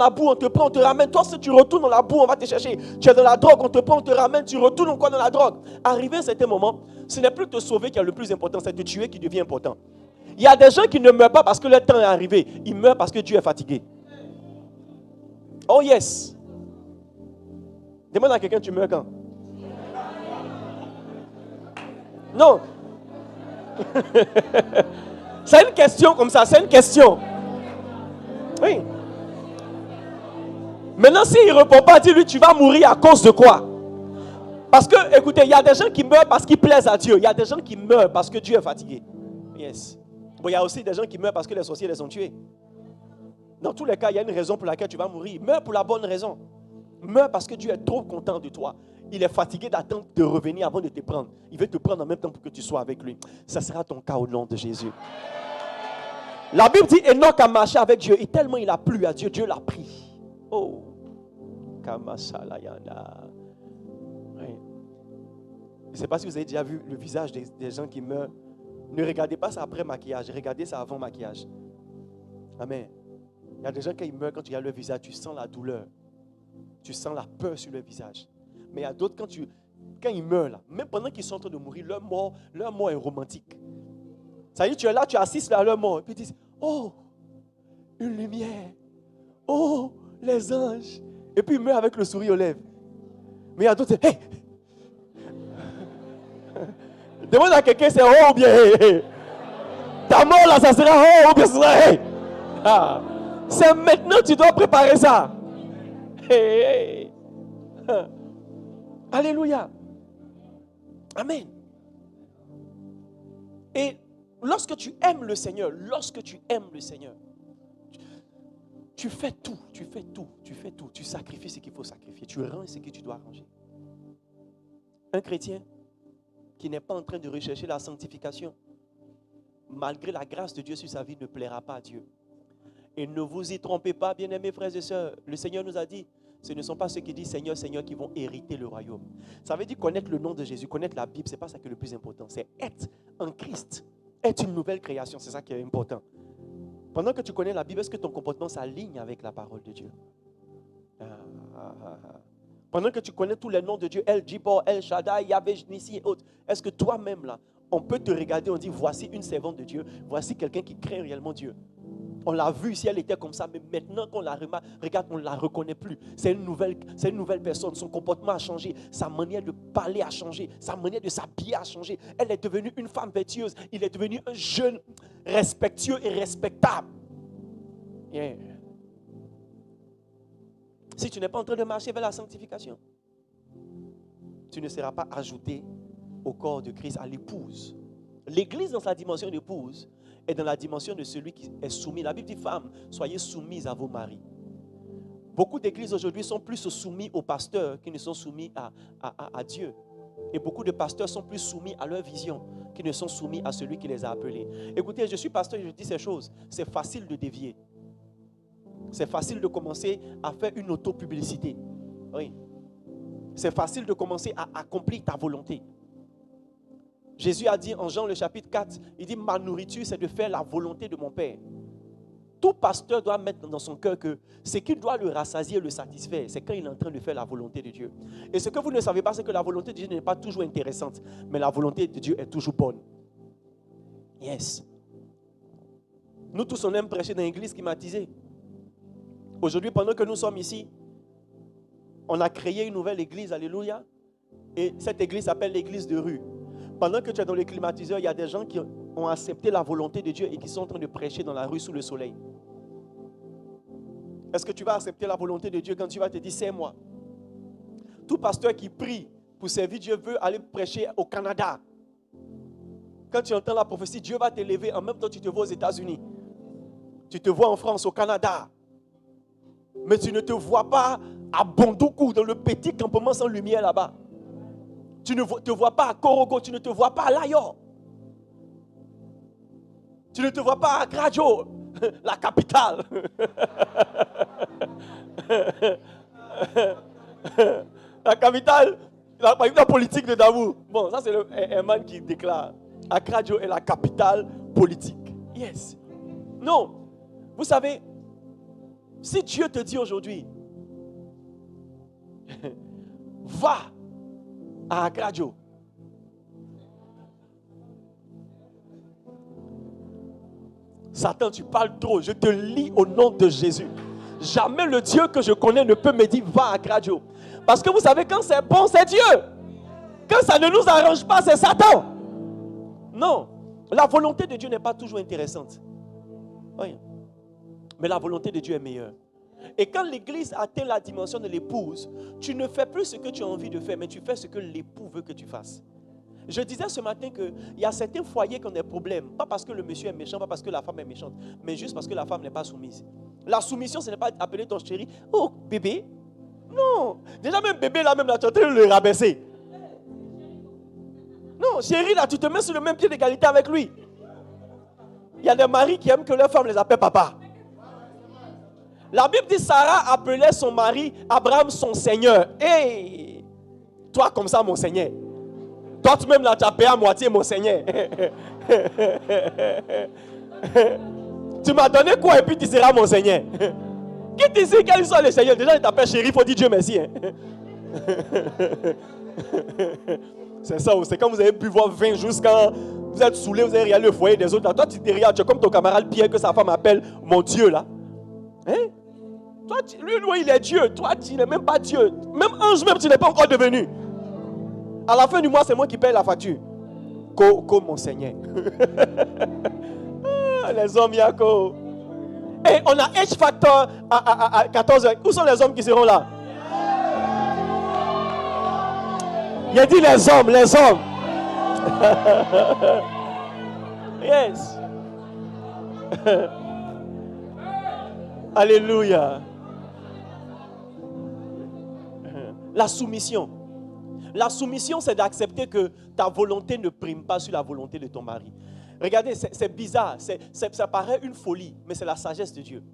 la boue, on te prend, on te ramène. Toi, si tu retournes dans la boue, on va te chercher. Tu es dans la drogue, on te prend, on te ramène. Tu retournes encore dans la drogue. Arrivé à un certain moment, ce n'est plus te sauver qui est le plus important, c'est te tuer qui devient important. Il y a des gens qui ne meurent pas parce que leur temps est arrivé. Ils meurent parce que Dieu est fatigué. Oh yes. Demande à quelqu'un, tu meurs quand? Non. C'est une question comme ça, c'est une question. Oui. Maintenant, s'il ne répond pas, dis-lui, tu vas mourir à cause de quoi? Parce que, écoutez, il y a des gens qui meurent parce qu'ils plaisent à Dieu. Il y a des gens qui meurent parce que Dieu est fatigué. Yes. Bon, il y a aussi des gens qui meurent parce que les sorciers les ont tués. Dans tous les cas, il y a une raison pour laquelle tu vas mourir. Meurs pour la bonne raison. Meurs parce que Dieu est trop content de toi. Il est fatigué d'attendre de revenir avant de te prendre. Il veut te prendre en même temps pour que tu sois avec lui. Ça sera ton cas au nom de Jésus. La Bible dit Enoch a marché avec Dieu et tellement il a plu à Dieu, Dieu l'a pris. Oh. Kamasalayana. Oui. Je ne sais pas si vous avez déjà vu le visage des gens qui meurent. Ne regardez pas ça après maquillage, regardez ça avant maquillage. Amen. Il y a des gens qui meurent, quand tu regardes leur visage, tu sens la douleur. Tu sens la peur sur leur visage. Mais il y a d'autres, quand ils meurent, là, même pendant qu'ils sont en train de mourir, leur mort est romantique. Ça veut dire, tu es là, tu assistes à leur mort. Et puis ils disent, oh, une lumière. Oh, les anges. Et puis ils meurent avec le sourire aux lèvres. Mais il y a d'autres, hey. Demande à quelqu'un, c'est oh ou bien hey, hey. Ta mort là, ça sera oh ou bien ça sera hey. Ah. C'est maintenant que tu dois préparer ça. Hey, hey. Alléluia. Amen. Et lorsque tu aimes le Seigneur, tu fais tout, tu sacrifies ce qu'il faut sacrifier, tu rends ce que tu dois ranger. Un chrétien qui n'est pas en train de rechercher la sanctification, malgré la grâce de Dieu sur sa vie, ne plaira pas à Dieu. Et ne vous y trompez pas, bien-aimés frères et sœurs, le Seigneur nous a dit, ce ne sont pas ceux qui disent Seigneur, Seigneur qui vont hériter le royaume. Ça veut dire connaître le nom de Jésus, connaître la Bible, ce n'est pas ça qui est le plus important. C'est être en Christ, être une nouvelle création, c'est ça qui est important. Pendant que tu connais la Bible, est-ce que ton comportement s'aligne avec la parole de Dieu? Pendant que tu connais tous les noms de Dieu, El Jibor, El Shaddai, Yahvé, Nissi et autres, est-ce que toi-même là, on peut te regarder, on dit voici une servante de Dieu, voici quelqu'un qui craint réellement Dieu. On l'a vu si elle était comme ça, mais maintenant qu'on la remarque, regarde, on ne la reconnaît plus. C'est une nouvelle personne. Son comportement a changé. Sa manière de parler a changé. Sa manière de s'habiller a changé. Elle est devenue une femme vertueuse. Il est devenu un jeune respectueux et respectable. Yeah. Si tu n'es pas en train de marcher vers la sanctification, tu ne seras pas ajouté au corps de Christ, à l'épouse. L'Église dans sa dimension d'épouse est dans la dimension de celui qui est soumis. La Bible dit, femmes, soyez soumises à vos maris. Beaucoup d'églises aujourd'hui sont plus soumis aux pasteurs qui ne sont soumis à Dieu. Et beaucoup de pasteurs sont plus soumis à leur vision qui ne sont soumis à celui qui les a appelés. Écoutez, je suis pasteur et je dis ces choses. C'est facile de dévier. C'est facile de commencer à faire une autopublicité. Oui. C'est facile de commencer à accomplir ta volonté. Jésus a dit en Jean le chapitre 4, il dit ma nourriture c'est de faire la volonté de mon Père. Tout pasteur doit mettre dans son cœur que ce qui doit le rassasier et le satisfaire, c'est quand il est en train de faire la volonté de Dieu. Et ce que vous ne savez pas, c'est que la volonté de Dieu n'est pas toujours intéressante, mais la volonté de Dieu est toujours bonne. Yes. Nous tous on aime prêcher dans l'église climatisée. Aujourd'hui, pendant que nous sommes ici, on a créé une nouvelle église, alléluia. Et cette église s'appelle l'église de rue. Pendant que tu es dans le climatiseur, il y a des gens qui ont accepté la volonté de Dieu et qui sont en train de prêcher dans la rue sous le soleil. Est-ce que tu vas accepter la volonté de Dieu quand tu vas te dire, c'est moi? Tout pasteur qui prie pour servir Dieu veut aller prêcher au Canada. Quand tu entends la prophétie, Dieu va t'élever. En même temps, tu te vois aux États-Unis. Tu te vois en France, au Canada. Mais tu ne te vois pas à Bondoukou, dans le petit campement sans lumière là-bas. Tu ne te vois pas à Korogo, tu ne te vois pas à Layo. Tu ne te vois pas à Gradjo, la capitale. La capitale, la politique de Davou. Bon, ça c'est un man qui déclare. Accra est la capitale politique. Yes. Non. Vous savez, Si Dieu te dit aujourd'hui, va à Akradio. Satan, tu parles trop. Je te lis au nom de Jésus. Jamais le Dieu que je connais ne peut me dire va à Akradio. Parce que vous savez, quand c'est bon, c'est Dieu. Quand ça ne nous arrange pas, c'est Satan. Non. La volonté de Dieu n'est pas toujours intéressante. Oui. Mais la volonté de Dieu est meilleure. Et quand l'église atteint la dimension de l'épouse, tu ne fais plus ce que tu as envie de faire, mais tu fais ce que l'époux veut que tu fasses. Je disais ce matin qu'il y a certains foyers qui ont des problèmes. Pas parce que le monsieur est méchant, pas parce que la femme est méchante, mais juste parce que la femme n'est pas soumise. La soumission, ce n'est pas appeler ton chéri, oh bébé. Non. Déjà même bébé, là même, là, tu es en train de le rabaisser. Non, chéri, là, tu te mets sur le même pied d'égalité avec lui. Il y a des maris qui aiment que leurs femmes les appellent papa. La Bible dit Sarah appelait son mari Abraham son Seigneur. Hey, toi comme ça mon Seigneur. Toi tu même là tu as payé à moitié mon Seigneur. Tu m'as donné quoi et puis tu seras mon Seigneur. Qui te dit quels sont les seigneurs? Déjà il t'appelle chéri, il faut dire Dieu merci. Hein? C'est ça, c'est quand vous avez bu voir 20 jusqu'à vous êtes saoulé, vous avez regardé le foyer des autres. Là. Toi tu te regardes, tu es comme ton camarade Pierre que sa femme appelle mon Dieu là. Hein? Toi, lui, il est Dieu. Toi, tu n'es même pas Dieu. Même ange, même, tu n'es pas encore devenu. À la fin du mois, c'est moi qui paye la facture. Comme mon Seigneur. Les hommes, Yako. Et on a H Factor à 14h. Où sont les hommes qui seront là? Il a dit les hommes, les hommes. Yes. Alléluia. La soumission. La soumission, c'est d'accepter que ta volonté ne prime pas sur la volonté de ton mari. Regardez, c'est bizarre. Ça paraît une folie, mais c'est la sagesse de Dieu.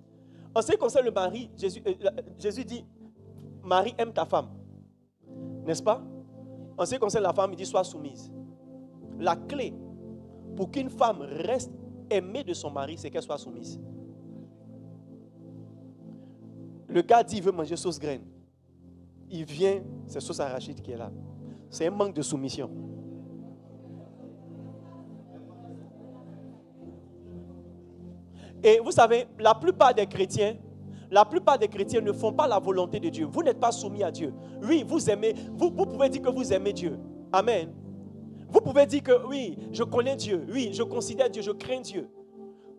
En ce qui concerne le mari, Jésus dit, Marie, aime ta femme. N'est-ce pas? En ce qui concerne la femme, il dit, sois soumise. La clé pour qu'une femme reste aimée de son mari, c'est qu'elle soit soumise. Le gars dit, il veut manger sauce graine. Il vient, c'est sauce arachide qui est là. C'est un manque de soumission. Et vous savez, la plupart des chrétiens ne font pas la volonté de Dieu. Vous n'êtes pas soumis à Dieu. Oui, vous aimez, vous pouvez dire que vous aimez Dieu. Amen. Vous pouvez dire que oui, je connais Dieu. Oui, je considère Dieu, je crains Dieu.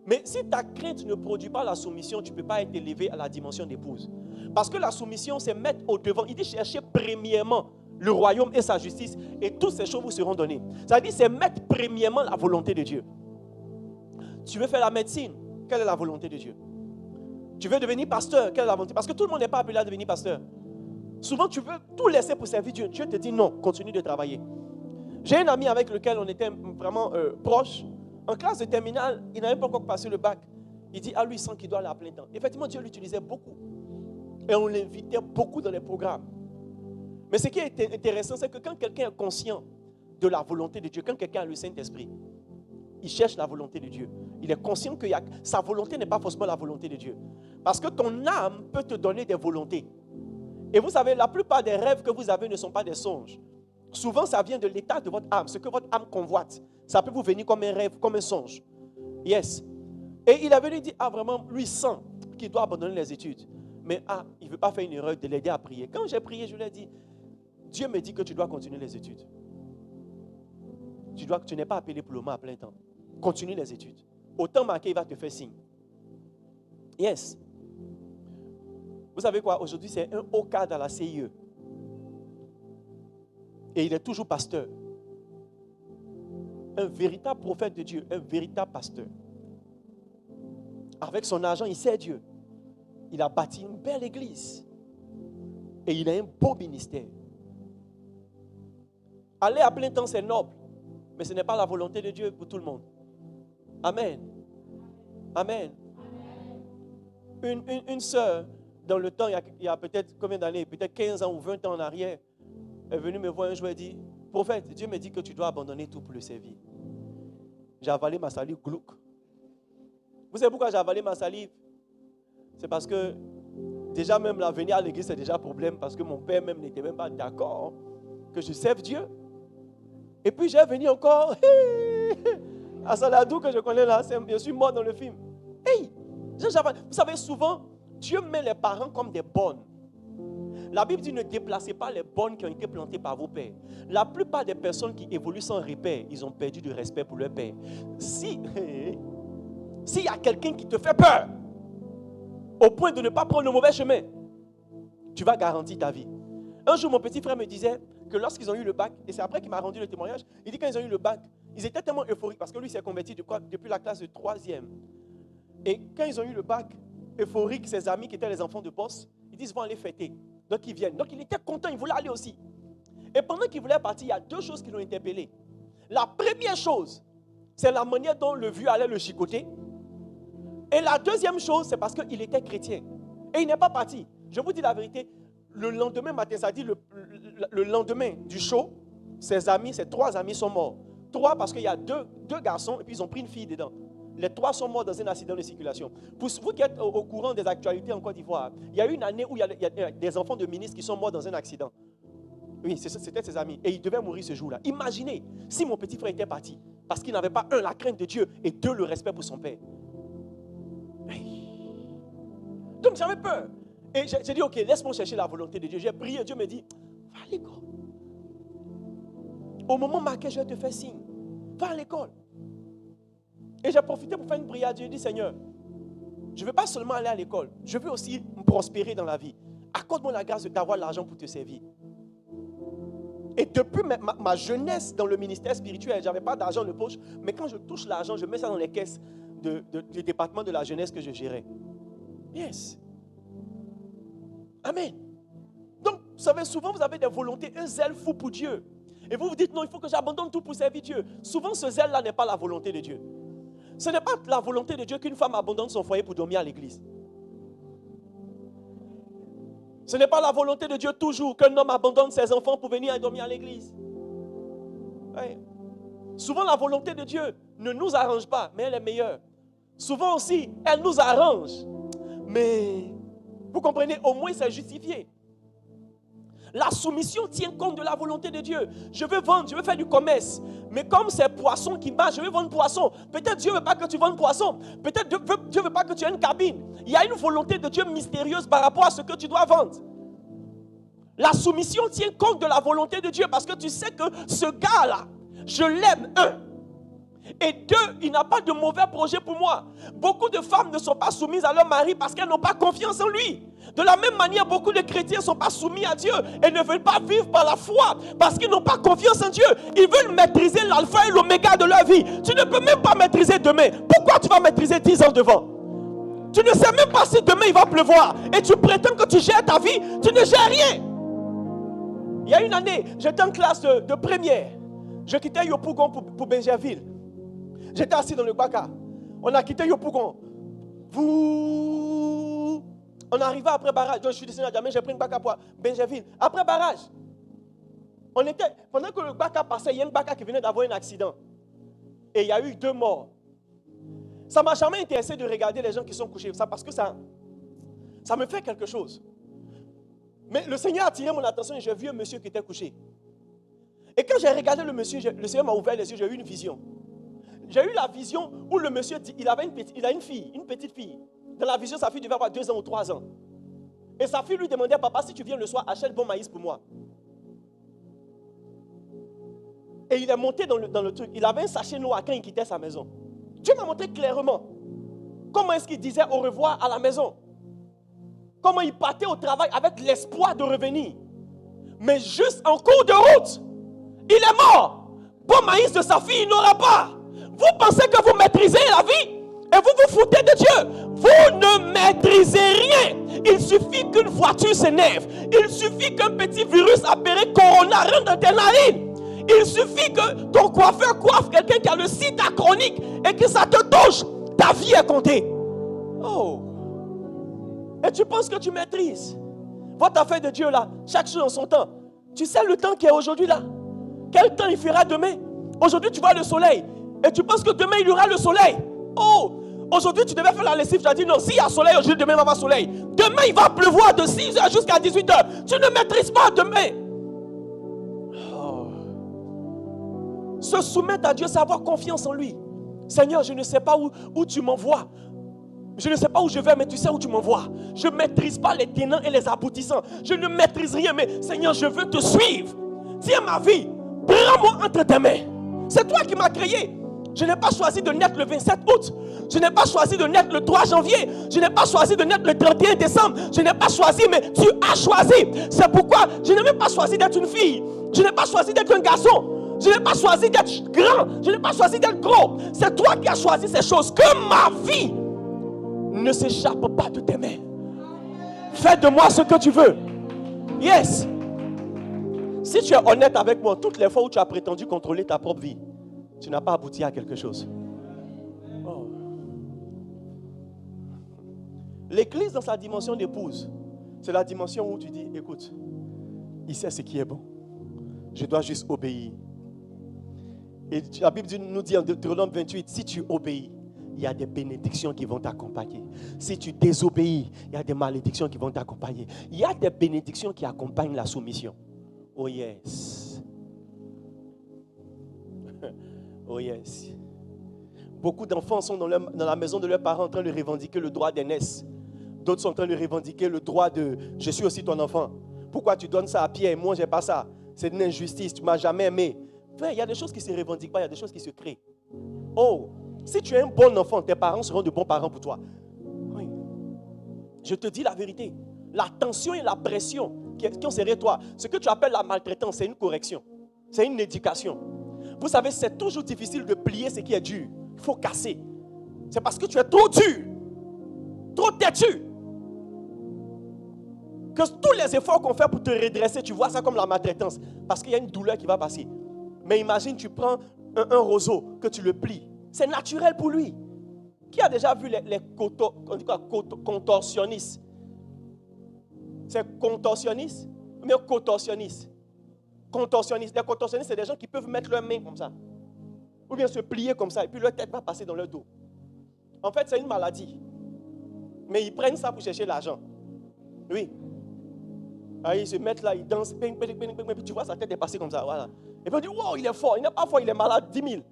Mais si ta crainte ne produit pas la soumission, tu ne peux pas être élevé à la dimension d'épouse. Parce que la soumission, c'est mettre au devant. Il dit chercher premièrement le royaume et sa justice, et toutes ces choses vous seront données. Ça dit c'est mettre premièrement la volonté de Dieu. Tu veux faire la médecine, quelle est la volonté de Dieu? Tu veux devenir pasteur, quelle est la volonté? Parce que tout le monde n'est pas appelé à devenir pasteur. Souvent, tu veux tout laisser pour servir Dieu. Dieu te dit non, continue de travailler. J'ai un ami avec lequel on était vraiment proches. En classe de terminale, il n'avait pas encore passé le bac. Il dit, lui, il sent qu'il doit aller à plein temps. Effectivement, Dieu l'utilisait beaucoup. Et on l'invitait beaucoup dans les programmes. Mais ce qui est intéressant, c'est que quand quelqu'un est conscient de la volonté de Dieu, quand quelqu'un a le Saint-Esprit, il cherche la volonté de Dieu. Il est conscient que sa volonté n'est pas forcément la volonté de Dieu. Parce que ton âme peut te donner des volontés. Et vous savez, la plupart des rêves que vous avez ne sont pas des songes. Souvent, ça vient de l'état de votre âme, ce que votre âme convoite. Ça peut vous venir comme un rêve, comme un songe. Yes. Et il avait dit, vraiment, lui sent qu'il doit abandonner les études. Mais il ne veut pas faire une erreur de l'aider à prier. Quand j'ai prié, je lui ai dit, Dieu me dit que tu dois continuer les études. Tu n'es pas appelé pour le moment à plein temps. Continue les études. Au temps marqué, il va te faire signe. Yes. Vous savez quoi? Aujourd'hui, c'est un haut cadre à la CIE. Et il est toujours pasteur. Un véritable prophète de Dieu, un véritable pasteur. Avec son argent, il sert Dieu. Il a bâti une belle église. Et il a un beau ministère. Aller à plein temps, c'est noble. Mais ce n'est pas la volonté de Dieu pour tout le monde. Amen. Amen. Une sœur, dans le temps, il y a peut-être combien d'années? Peut-être 15 ans ou 20 ans en arrière, est venue me voir un jour et dit, prophète, Dieu me dit que tu dois abandonner tout pour le servir. J'ai avalé ma salive, glouc. Vous savez pourquoi j'ai avalé ma salive? C'est parce que déjà même là, venir à l'église, c'est déjà un problème parce que mon père même n'était même pas d'accord que je serve Dieu. Et puis j'ai venu encore à Saladou que je connais là, je suis mort dans le film. Hey, vous savez, souvent, Dieu met les parents comme des bonnes. La Bible dit ne déplacez pas les bonnes qui ont été plantées par vos pères. La plupart des personnes qui évoluent sans repère, ils ont perdu du respect pour leur père. S'il y a quelqu'un qui te fait peur, au point de ne pas prendre le mauvais chemin, tu vas garantir ta vie. Un jour, mon petit frère me disait que lorsqu'ils ont eu le bac, et c'est après qu'il m'a rendu le témoignage, il dit quand ils ont eu le bac, ils étaient tellement euphoriques, parce que lui s'est converti depuis la classe de 3e. Et quand ils ont eu le bac, euphorique, ses amis qui étaient les enfants de boss, ils disent, vont aller fêter. Donc ils viennent. Donc il était content, il voulait aller aussi. Et pendant qu'il voulait partir, il y a 2 choses qui l'ont interpellé. La première chose, c'est la manière dont le vieux allait le chicoter. Et la deuxième chose, c'est parce qu'il était chrétien. Et il n'est pas parti. Je vous dis la vérité, le lendemain matin, ça dit le lendemain du show, ses 3 amis sont morts. 3 parce qu'il y a 2 garçons et puis ils ont pris une fille dedans. Les 3 sont morts dans un accident de circulation. Pour vous qui êtes au courant des actualités en Côte d'Ivoire, il y a eu une année où il y a des enfants de ministres qui sont morts dans un accident. Oui, c'était ses amis. Et ils devaient mourir ce jour-là. Imaginez si mon petit frère était parti parce qu'il n'avait pas, 1, la crainte de Dieu et 2, le respect pour son père. Donc j'avais peur. Et j'ai dit, ok, laisse-moi chercher la volonté de Dieu. J'ai prié, Dieu me dit, va à l'école. Au moment marqué, je vais te faire signe. Va à l'école. Et j'ai profité pour faire une prière. Dieu dit, Seigneur, je ne veux pas seulement aller à l'école, je veux aussi me prospérer dans la vie. Accorde-moi la grâce d'avoir l'argent pour te servir. Et depuis ma jeunesse dans le ministère spirituel, je n'avais pas d'argent de poche, mais quand je touche l'argent, je mets ça dans les caisses du département de la jeunesse que je gérais. Yes. Amen. Donc, vous savez, souvent vous avez des volontés, un zèle fou pour Dieu. Et vous vous dites, non, il faut que j'abandonne tout pour servir Dieu. Souvent, ce zèle-là n'est pas la volonté de Dieu. Ce n'est pas la volonté de Dieu qu'une femme abandonne son foyer pour dormir à l'église. Ce n'est pas la volonté de Dieu toujours qu'un homme abandonne ses enfants pour venir dormir à l'église. Ouais. Souvent, la volonté de Dieu ne nous arrange pas, mais elle est meilleure. Souvent aussi, elle nous arrange. Mais, vous comprenez, au moins c'est justifié. La soumission tient compte de la volonté de Dieu. Je veux vendre, je veux faire du commerce. Mais comme c'est poisson qui marche, je veux vendre poisson. Peut-être Dieu ne veut pas que tu vendes poisson. Peut-être Dieu ne veut pas que tu aies une cabine. Il y a une volonté de Dieu mystérieuse par rapport à ce que tu dois vendre. La soumission tient compte de la volonté de Dieu parce que tu sais que ce gars-là, je l'aime, 1. Et 2, il n'a pas de mauvais projet pour moi. Beaucoup de femmes ne sont pas soumises à leur mari parce qu'elles n'ont pas confiance en lui. De la même manière, beaucoup de chrétiens ne sont pas soumis à Dieu et ne veulent pas vivre par la foi parce qu'ils n'ont pas confiance en Dieu. Ils veulent maîtriser l'alpha et l'oméga de leur vie. Tu ne peux même pas maîtriser demain. Pourquoi tu vas maîtriser 10 ans devant? Tu ne sais même pas si demain il va pleuvoir et tu prétends que tu gères ta vie. Tu ne gères rien. Il y a une année, j'étais en classe de première. Je quittais Yopougon pour Benjerville. J'étais assis dans le Baka. On a quitté Yopougon. On arrivait après barrage. Donc je suis descendu à Djamé, j'ai pris une Baka pour Benjerville. Après barrage, pendant que le Baka passait, il y a une Baka qui venait d'avoir un accident. Et il y a eu 2 morts. Ça ne m'a jamais intéressé de regarder les gens qui sont couchés. Ça, parce que ça me fait quelque chose. Mais le Seigneur a attiré mon attention et j'ai vu un monsieur qui était couché. Et quand j'ai regardé le monsieur, le Seigneur m'a ouvert les yeux, j'ai eu une vision. J'ai eu la vision où le monsieur, il a une petite fille. Dans la vision, sa fille devait avoir 2 ans ou 3 ans. Et sa fille lui demandait, papa, si tu viens le soir, achète bon maïs pour moi. Et il est monté dans le truc. Il avait un sachet noir quand il quittait sa maison. Dieu m'a montré clairement comment est-ce qu'il disait au revoir à la maison. Comment il partait au travail avec l'espoir de revenir. Mais juste en cours de route, il est mort. Bon maïs de sa fille, il n'aura pas. Vous pensez que vous maîtrisez la vie et vous vous foutez de Dieu. Vous ne maîtrisez rien. Il suffit qu'une voiture s'énerve. Il suffit qu'un petit virus appelé Corona rentre dans tes narines. Il suffit que ton coiffeur coiffe quelqu'un qui a le sida chronique et que ça te touche. Ta vie est comptée. Oh. Et tu penses que tu maîtrises. Votre affaire de Dieu là, chaque chose en son temps. Tu sais le temps qui est aujourd'hui là. Quel temps il fera demain? Aujourd'hui tu vois le soleil. Et tu penses que demain il y aura le soleil. Oh, Aujourd'hui, tu devais faire la lessive. Tu as dit non, s'il y a soleil aujourd'hui, demain il va y avoir soleil. Demain, il va pleuvoir de 6h jusqu'à 18h. Tu ne maîtrises pas demain. Se soumettre à Dieu, c'est avoir confiance en lui. Seigneur, je ne sais pas où tu m'envoies. Je ne sais pas où je vais, mais tu sais où tu m'envoies. Je ne maîtrise pas les tenants et les aboutissants. Je ne maîtrise rien, mais Seigneur, je veux te suivre. Tiens ma vie, prends-moi entre tes mains. C'est toi qui m'as créé. Je n'ai pas choisi de naître le 27 août. Je n'ai pas choisi de naître le 3 janvier. Je n'ai pas choisi de naître le 31 décembre. Je n'ai pas choisi, mais tu as choisi. C'est pourquoi je n'ai même pas choisi d'être une fille. Je n'ai pas choisi d'être un garçon. Je n'ai pas choisi d'être grand. Je n'ai pas choisi d'être gros. C'est toi qui as choisi ces choses. Que ma vie ne s'échappe pas de tes mains. Fais de moi ce que tu veux. Yes. Si tu es honnête avec moi, toutes les fois où tu as prétendu contrôler ta propre vie, tu n'as pas abouti à quelque chose. Oh. L'église dans sa dimension d'épouse, c'est la dimension où tu dis, écoute, il sait ce qui est bon. Je dois juste obéir. Et la Bible nous dit en Deutéronome 28, si tu obéis, il y a des bénédictions qui vont t'accompagner. Si tu désobéis, il y a des malédictions qui vont t'accompagner. Il y a des bénédictions qui accompagnent la soumission. Oh yes. Oh yes. Beaucoup d'enfants sont dans la maison de leurs parents en train de revendiquer le droit d'aînesse. D'autres sont en train de revendiquer le droit de « je suis aussi ton enfant ». Pourquoi tu donnes ça à Pierre? Moi, je n'ai pas ça. C'est une injustice. Tu ne m'as jamais aimé. Frère, il y a des choses qui ne se revendiquent pas. Il y a des choses qui se créent. Oh, si tu es un bon enfant, tes parents seront de bons parents pour toi. Oui. Je te dis la vérité. La tension et la pression qui ont serré toi, ce que tu appelles la maltraitance, c'est une correction. C'est une éducation. Vous savez, c'est toujours difficile de plier ce qui est dur. Il faut casser. C'est parce que tu es trop dur, trop têtu, que tous les efforts qu'on fait pour te redresser, tu vois ça comme la maltraitance. Parce qu'il y a une douleur qui va passer. Mais imagine, tu prends un roseau, que tu le plies. C'est naturel pour lui. Qui a déjà vu les contorsionnistes? C'est contorsionniste ou bien contorsionniste? Contorsionnistes. Les contorsionnistes, c'est des gens qui peuvent mettre leurs mains comme ça. Ou bien se plier comme ça. Et puis leur tête va passer dans leur dos. En fait, c'est une maladie. Mais ils prennent ça pour chercher l'argent. Oui. Alors, ils se mettent là, ils dansent. Puis tu vois, sa tête est passée comme ça. Voilà. Et puis on dit, wow, il est fort. Il n'est pas fort, il est malade. 10 000.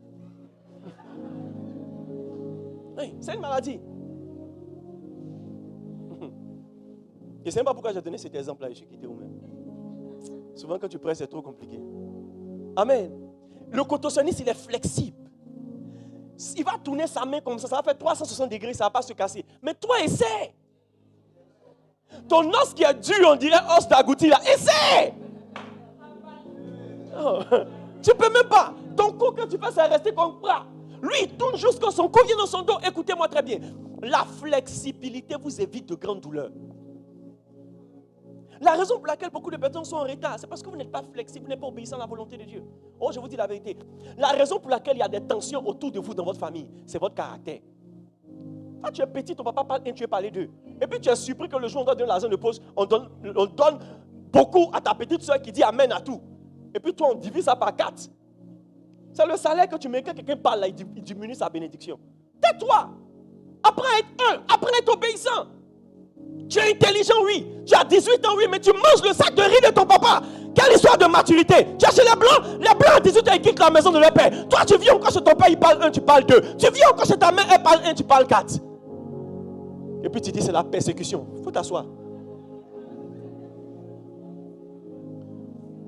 Oui, c'est une maladie. Je ne sais même pas pourquoi j'ai donné cet exemple-là. Je suis quitté vous-même. Souvent, quand tu prêches, c'est trop compliqué. Amen. Le contorsionniste, il est flexible. Il va tourner sa main comme ça. Ça va faire 360 degrés, ça ne va pas se casser. Mais toi, essaie. Ton os qui est dur, on dirait os d'agouti là. Essaie. Oh. Tu ne peux même pas. Ton cou, quand tu fais, c'est rester comme bras. Lui, il tourne jusqu'à son cou, vient dans son dos. Écoutez-moi très bien. La flexibilité vous évite de grandes douleurs. La raison pour laquelle beaucoup de personnes sont en retard, c'est parce que vous n'êtes pas flexible, vous n'êtes pas obéissant à la volonté de Dieu. Oh, je vous dis la vérité. La raison pour laquelle il y a des tensions autour de vous dans votre famille, c'est votre caractère. Quand tu es petit, ton papa parle un, tu es parlé deux. Et puis tu es surpris que le jour où on doit donner l'argent de poche, on donne beaucoup à ta petite soeur qui dit amen à tout. Et puis toi, on divise ça par 4. C'est le salaire que tu mets quand quelqu'un parle là, il diminue sa bénédiction. Tais-toi. Apprends à être apprends à être obéissant. Tu es intelligent, oui. Tu as 18 ans, oui, mais tu manges le sac de riz de ton papa. Quelle histoire de maturité. Tu es chez les blancs à 18 ans, ils quittent la maison de leur père. Toi, tu viens encore chez ton père, il parle 1, tu parles 2. Tu viens encore chez ta mère, elle parle 1, tu parles 4. Et puis tu dis, c'est la persécution. Il faut t'asseoir.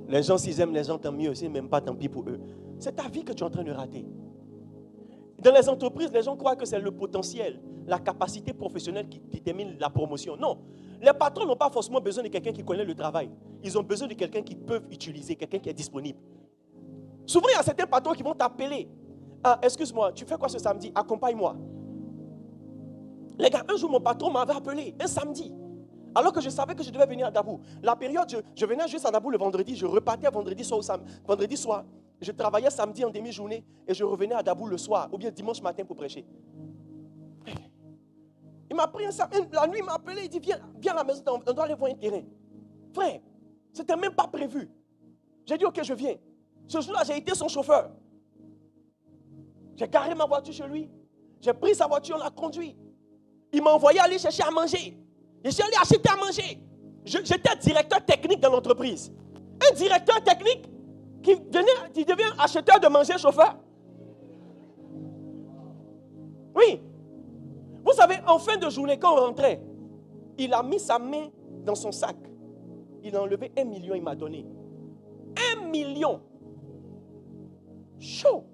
Les gens, s'ils aiment les gens, tant mieux. S'ils n'aiment pas, tant pis pour eux. C'est ta vie que tu es en train de rater. Dans les entreprises, les gens croient que c'est le potentiel, la capacité professionnelle qui détermine la promotion. Non. Les patrons n'ont pas forcément besoin de quelqu'un qui connaît le travail. Ils ont besoin de quelqu'un qu'ils peuvent utiliser, quelqu'un qui est disponible. Souvent, il y a certains patrons qui vont t'appeler. Ah, excuse-moi, tu fais quoi ce samedi? Accompagne-moi. Les gars, un jour, mon patron m'avait appelé, un samedi. Alors que je savais que je devais venir à Dabou. La période, je venais juste à Dabou le vendredi, je repartais vendredi soir. Je travaillais samedi en demi-journée et je revenais à Dabou le soir ou bien dimanche matin pour prêcher. Il m'a pris la nuit, il m'a appelé, il dit viens à la maison, on doit aller voir un terrain. Frère, ce n'était même pas prévu. J'ai dit ok, je viens. Ce jour-là, j'ai été son chauffeur. J'ai garé ma voiture chez lui. J'ai pris sa voiture, on l'a conduit. Il m'a envoyé aller chercher à manger. Je suis allé acheter à manger. J'étais directeur technique dans l'entreprise. Un directeur technique qui devient acheteur de manger chauffeur. Oui. Vous savez, en fin de journée, quand on rentrait, il a mis sa main dans son sac. Il a enlevé 1 million, il m'a donné. 1 million. Chaud.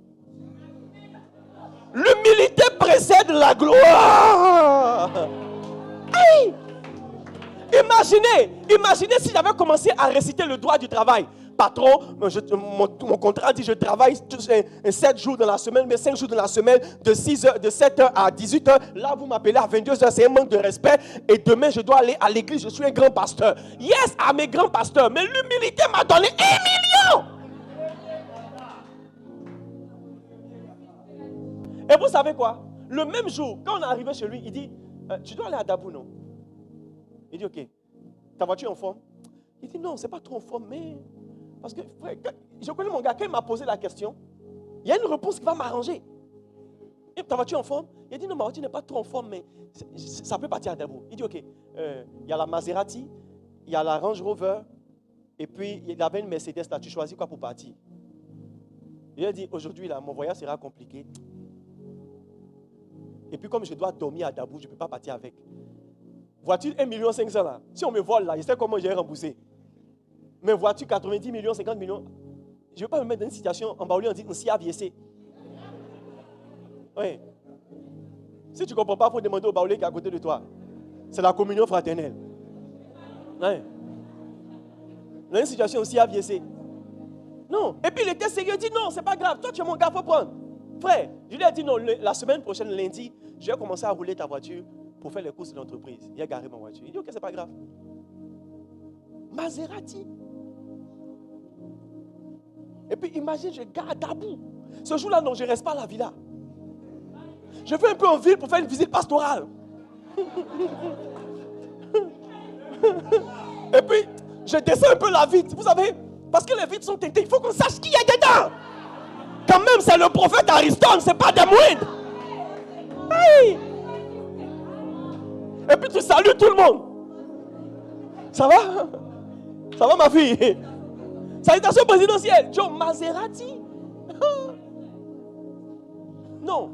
L'humilité précède la gloire. Hey! Imaginez si j'avais commencé à réciter le droit du travail. Patron, mon contrat dit je travaille 7 jours dans la semaine, mais 5 jours dans la semaine, de 7h à 18h. Là, vous m'appelez à 22h, c'est un manque de respect. Et demain, je dois aller à l'église, je suis un grand pasteur. Yes, à mes grands pasteurs. Mais l'humilité m'a donné 1 million. Et vous savez quoi? Le même jour, quand on est arrivé chez lui, il dit, tu dois aller à Dabou, non? Il dit, ok, ta voiture est en forme? Il dit, non, c'est pas trop en forme, mais... Parce que, frère, je connais mon gars, quand il m'a posé la question, il y a une réponse qui va m'arranger. Et ta voiture est en forme? Il dit, non, ma voiture n'est pas trop en forme, mais ça peut partir à Dabou. Il dit, ok, il y a la Maserati, il y a la Range Rover, et puis il y avait une Mercedes, là, tu choisis quoi pour partir? Il a dit, aujourd'hui, là, mon voyage sera compliqué. Et puis comme je dois dormir à Dabou, je ne peux pas partir avec. Voiture 1,5 million là. Si on me vole là, je sais comment j'ai remboursé. Mais voiture 90 millions, 50 millions, je ne vais pas me mettre dans une situation en Baouli, on dit on s'y a viessé. Oui. Si tu ne comprends pas, il faut demander au Baouli qui est à côté de toi. C'est la communion fraternelle. Oui. Dans une situation aussi à viessé. Non. Et puis il était sérieux, il dit non, c'est pas grave. Toi tu es mon gars, il faut prendre. Frère, je lui ai dit non, la semaine prochaine, lundi, je vais commencer à rouler ta voiture pour faire les courses de l'entreprise. Il a garé ma voiture. Il dit ok, c'est pas grave. Maserati. Et puis imagine, je garde Dabou. Ce jour-là, non, je ne reste pas à la villa. Je vais un peu en ville pour faire une visite pastorale. Et puis, je descends un peu la vitre. Vous savez, parce que les vitres sont teintées, il faut qu'on sache qui est dedans. Quand même, c'est le prophète Ariston, c'est pas des moindres. Hey! Et puis tu salues tout le monde. Ça va? Ça va ma fille? Salutations présidentielles. Joe Maserati. Non.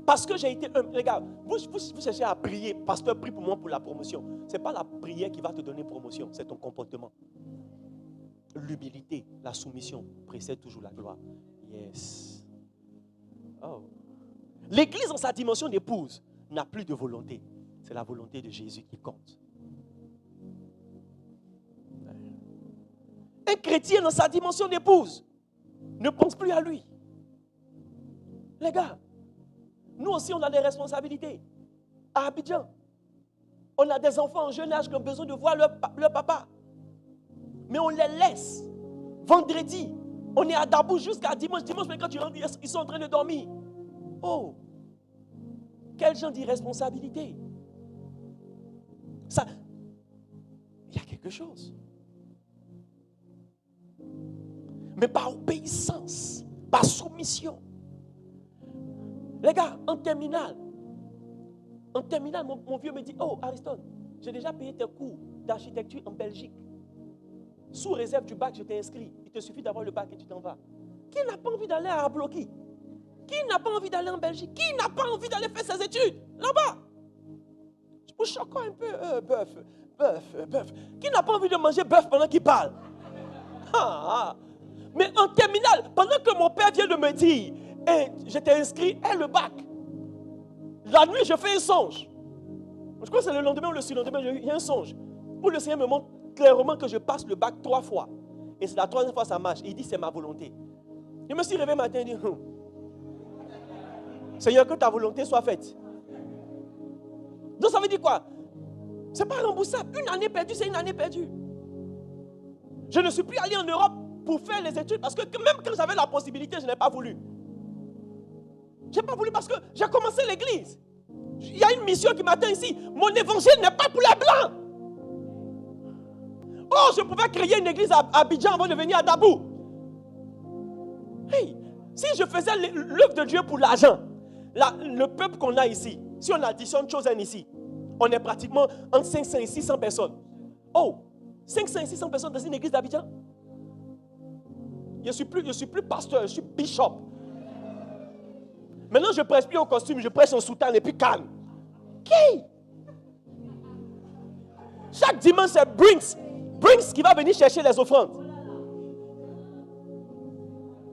Parce que j'ai été les gars, vous cherchez à prier. Pasteur, prie pour moi pour la promotion. Ce n'est pas la prière qui va te donner promotion, c'est ton comportement. L'humilité, la soumission précède toujours la gloire. Yes. Oh. L'église dans sa dimension d'épouse n'a plus de volonté. C'est la volonté de Jésus qui compte. Un chrétien dans sa dimension d'épouse ne pense plus à lui. Les gars, nous aussi on a des responsabilités. À Abidjan, on a des enfants en jeune âge qui ont besoin de voir leur papa. Mais on les laisse. Vendredi, on est à Dabou jusqu'à dimanche. Dimanche, mais quand tu rentres, ils sont en train de dormir. Oh, quel genre d'irresponsabilité. Ça, il y a quelque chose. Mais par obéissance, par soumission. Les gars, en terminale, mon vieux me dit, oh Ariston, j'ai déjà payé tes cours d'architecture en Belgique. Sous réserve du bac, je t'ai inscrit. Il te suffit d'avoir le bac et tu t'en vas. Qui n'a pas envie d'aller à Abloki? Qui n'a pas envie d'aller en Belgique? Qui n'a pas envie d'aller faire ses études là-bas? Je vous choque un peu, bœuf. Qui n'a pas envie de manger bœuf pendant qu'il parle? Mais en terminale, pendant que mon père vient de me dire, j'étais inscrit et le bac. La nuit, je fais un songe. Je crois que c'est le lendemain ou le surlendemain, il y a un songe. Où le Seigneur me montre clairement que je passe le bac 3 fois. Et c'est la 3e fois ça marche. Il dit, c'est ma volonté. Je me suis réveillé matin et dit, Seigneur, que ta volonté soit faite. Donc ça veut dire quoi? C'est pas remboursable. Une année perdue, c'est une année perdue. Je ne suis plus allé en Europe pour faire les études parce que même quand j'avais la possibilité, je n'ai pas voulu. Je n'ai pas voulu parce que j'ai commencé l'église. Il y a une mission qui m'attend ici. Mon évangile n'est pas pour les blancs. Oh, je pouvais créer une église à Abidjan avant de venir à Dabou. Hey, si je faisais l'œuvre de Dieu pour l'argent, le peuple qu'on a ici, si on additionne Chosen ici, on est pratiquement entre 500 et 600 personnes. Oh, 500 et 600 personnes dans une église d'Abidjan? Je suis plus pasteur, je suis bishop. Maintenant, je prêche plus en costume, je prêche en soutane et puis calme. Qui? Chaque dimanche, c'est Brinks qui va venir chercher les offrandes.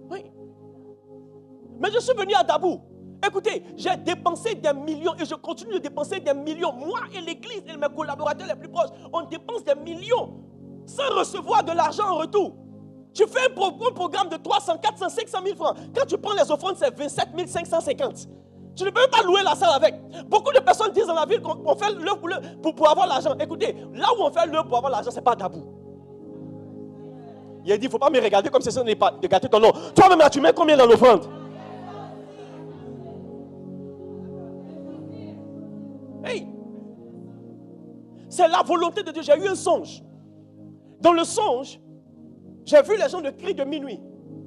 Oui. Mais je suis venu à Dabou. Écoutez, j'ai dépensé des millions et je continue de dépenser des millions. Moi et l'église et mes collaborateurs les plus proches, on dépense des millions sans recevoir de l'argent en retour. Tu fais un programme de 300, 400, 500 000 francs. Quand tu prends les offrandes, c'est 27 550. Tu ne peux même pas louer la salle avec. Beaucoup de personnes disent dans la ville qu'on fait l'œuvre pour avoir l'argent. Écoutez, là où on fait l'œuvre pour avoir l'argent, ce n'est pas Dabou. Il a dit, il ne faut pas me regarder comme si ce n'est pas de gâter ton nom. Toi-même, là, tu mets combien dans l'offrande? Hey! C'est la volonté de Dieu. J'ai eu un songe. Dans le songe, j'ai vu les gens de cri de minuit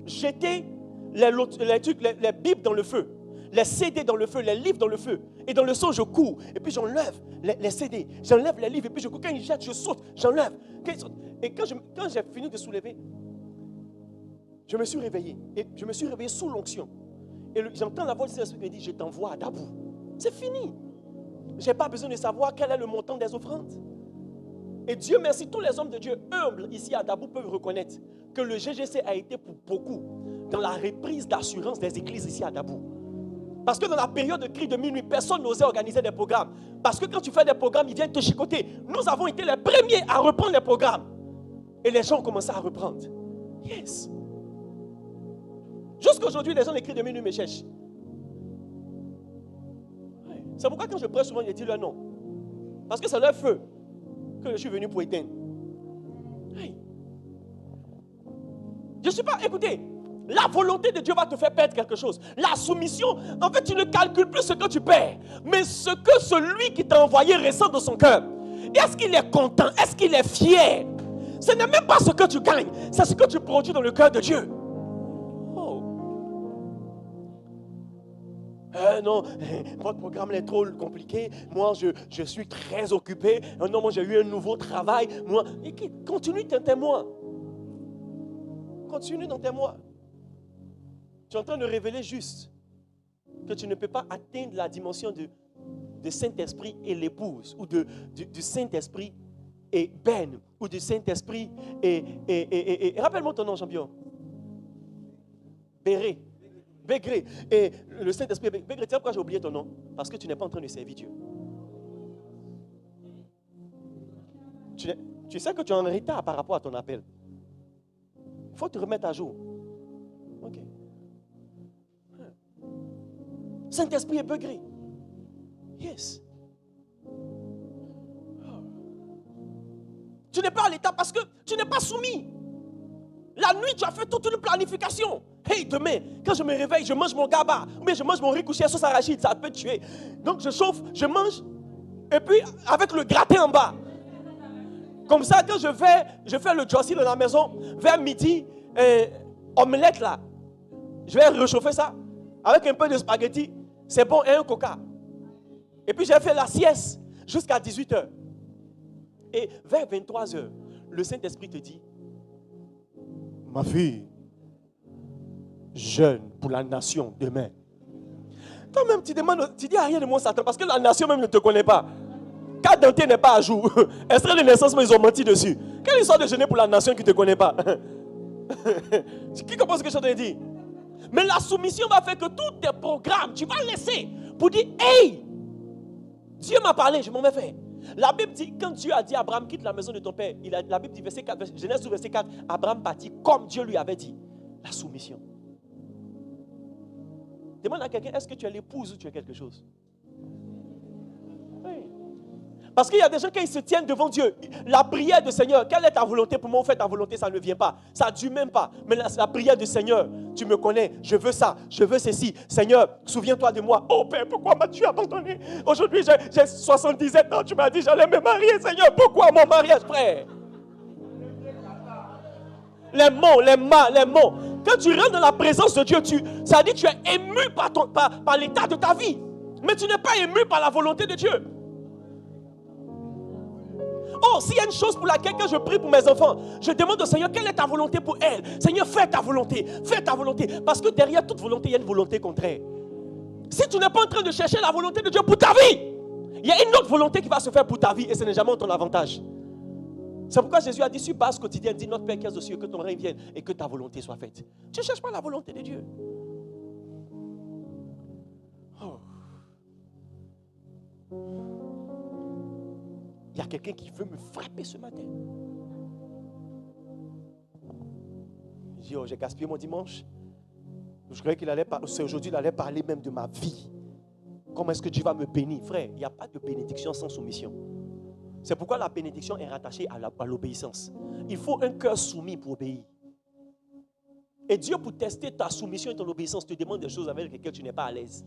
jeter les Bibles dans le feu, les CD dans le feu, les livres dans le feu. Et dans le songe, je cours. Et puis j'enlève les CD, j'enlève les livres. Et puis je cours. Quand ils jettent, je saute, j'enlève. Et quand j'ai fini de soulever, je me suis réveillé. Et je me suis réveillé sous l'onction. Et j'entends la voix du Saint-Esprit qui me dit, je t'envoie à Dabou. C'est fini. Je n'ai pas besoin de savoir quel est le montant des offrandes. Et Dieu merci, tous les hommes de Dieu humbles ici à Dabou peuvent reconnaître que le GGC a été pour beaucoup dans la reprise d'assurance des églises ici à Dabou. Parce que dans la période de cri de minuit, personne n'osait organiser des programmes. Parce que quand tu fais des programmes, ils viennent te chicoter. Nous avons été les premiers à reprendre les programmes. Et les gens ont commencé à reprendre. Yes. Jusqu'aujourd'hui, les gens des cris de minuit me cherchent. C'est pourquoi quand je prêche souvent, je dis leur nom. Parce que c'est leur feu que je suis venu pour éteindre. Hey. Je ne suis pas, écoutez, la volonté de Dieu va te faire perdre quelque chose. La soumission, en fait, tu ne calcules plus ce que tu perds, mais ce que celui qui t'a envoyé ressent dans son cœur. Est-ce qu'il est content? Est-ce qu'il est fier? Ce n'est même pas ce que tu gagnes, c'est ce que tu produis dans le cœur de Dieu. Non, votre programme est trop compliqué. Moi, je suis très occupé. Non, moi, j'ai eu un nouveau travail. Moi, continue dans tes mois. Continue dans tes mois. Tu es en train de révéler juste que tu ne peux pas atteindre la dimension de Saint-Esprit et l'épouse, ou du Saint-Esprit et Ben, ou du Saint-Esprit et rappelle-moi ton nom, champion. Bégré. Et le Saint-Esprit, Bégré, tu sais pourquoi j'ai oublié ton nom? Parce que tu n'es pas en train de servir Dieu. Tu sais que tu es en retard par rapport à ton appel. Il faut te remettre à jour. Ok. Saint-Esprit est Bégré. Yes. Tu n'es pas à l'état parce que tu n'es pas soumis. La nuit, tu as fait toute une planification. Hey, demain, quand je me réveille, je mange mon gaba, ou bien je mange mon riz couché à sauce arachide, ça peut tuer. Donc je chauffe, je mange, et puis avec le gratin en bas. Comme ça, quand je fais le jossi dans la maison, vers midi, omelette là, je vais réchauffer ça, avec un peu de spaghetti, c'est bon, et un coca. Et puis j'ai fait la sieste jusqu'à 18h. Et vers 23h, le Saint-Esprit te dit, ma fille, jeûne pour la nation demain. Toi-même, tu dis rien de moi, Satan, parce que la nation même ne te connaît pas. Carte d'identité n'est pas à jour. Extrait de naissance, mais ils ont menti dessus. Quelle histoire de jeûner pour la nation qui ne te connaît pas? Qui comprend ce que je suis en train de dire? Mais la soumission va faire que tous tes programmes, tu vas laisser pour dire, hey, Dieu m'a parlé, je m'en vais faire. La Bible dit, quand Dieu a dit à Abraham, quitte la maison de ton père, la Bible dit, verset 4, Genèse 12, verset 4, Abraham partit comme Dieu lui avait dit. La soumission. Demande à quelqu'un, est-ce que tu es l'épouse ou tu es quelque chose? Oui. Parce qu'il y a des gens, quand ils se tiennent devant Dieu, la prière du Seigneur, quelle est ta volonté? Pour moi, en fait, ta volonté, ça ne vient pas. Ça ne dure même pas. Mais la prière du Seigneur, tu me connais, je veux ça, je veux ceci. Seigneur, souviens-toi de moi. Oh Père, pourquoi m'as-tu abandonné? Aujourd'hui, j'ai 77 ans, tu m'as dit, j'allais me marier. Seigneur, pourquoi mon mariage, frère? Les mots. Quand tu rentres dans la présence de Dieu, ça veut dire que tu es ému par l'état de ta vie. Mais tu n'es pas ému par la volonté de Dieu. Oh, s'il y a une chose pour laquelle quand je prie pour mes enfants, je demande au Seigneur, quelle est ta volonté pour elle? Seigneur, fais ta volonté, fais ta volonté. Parce que derrière toute volonté, il y a une volonté contraire. Si tu n'es pas en train de chercher la volonté de Dieu pour ta vie, il y a une autre volonté qui va se faire pour ta vie et ce n'est jamais en ton avantage. C'est pourquoi Jésus a dit sur base quotidienne, dis notre Père qui est aux cieux, que ton règne vienne et que ta volonté soit faite. Tu ne cherches pas la volonté de Dieu. Oh. Il y a quelqu'un qui veut me frapper ce matin. Je dis, oh, j'ai gaspillé mon dimanche. Je croyais qu'il allait parler, aujourd'hui il allait parler même de ma vie. Comment est-ce que Dieu va me bénir? Frère, il n'y a pas de bénédiction sans soumission. C'est pourquoi la bénédiction est rattachée à l'obéissance. Il faut un cœur soumis pour obéir. Et Dieu, pour tester ta soumission et ton obéissance, te demande des choses avec lesquelles tu n'es pas à l'aise.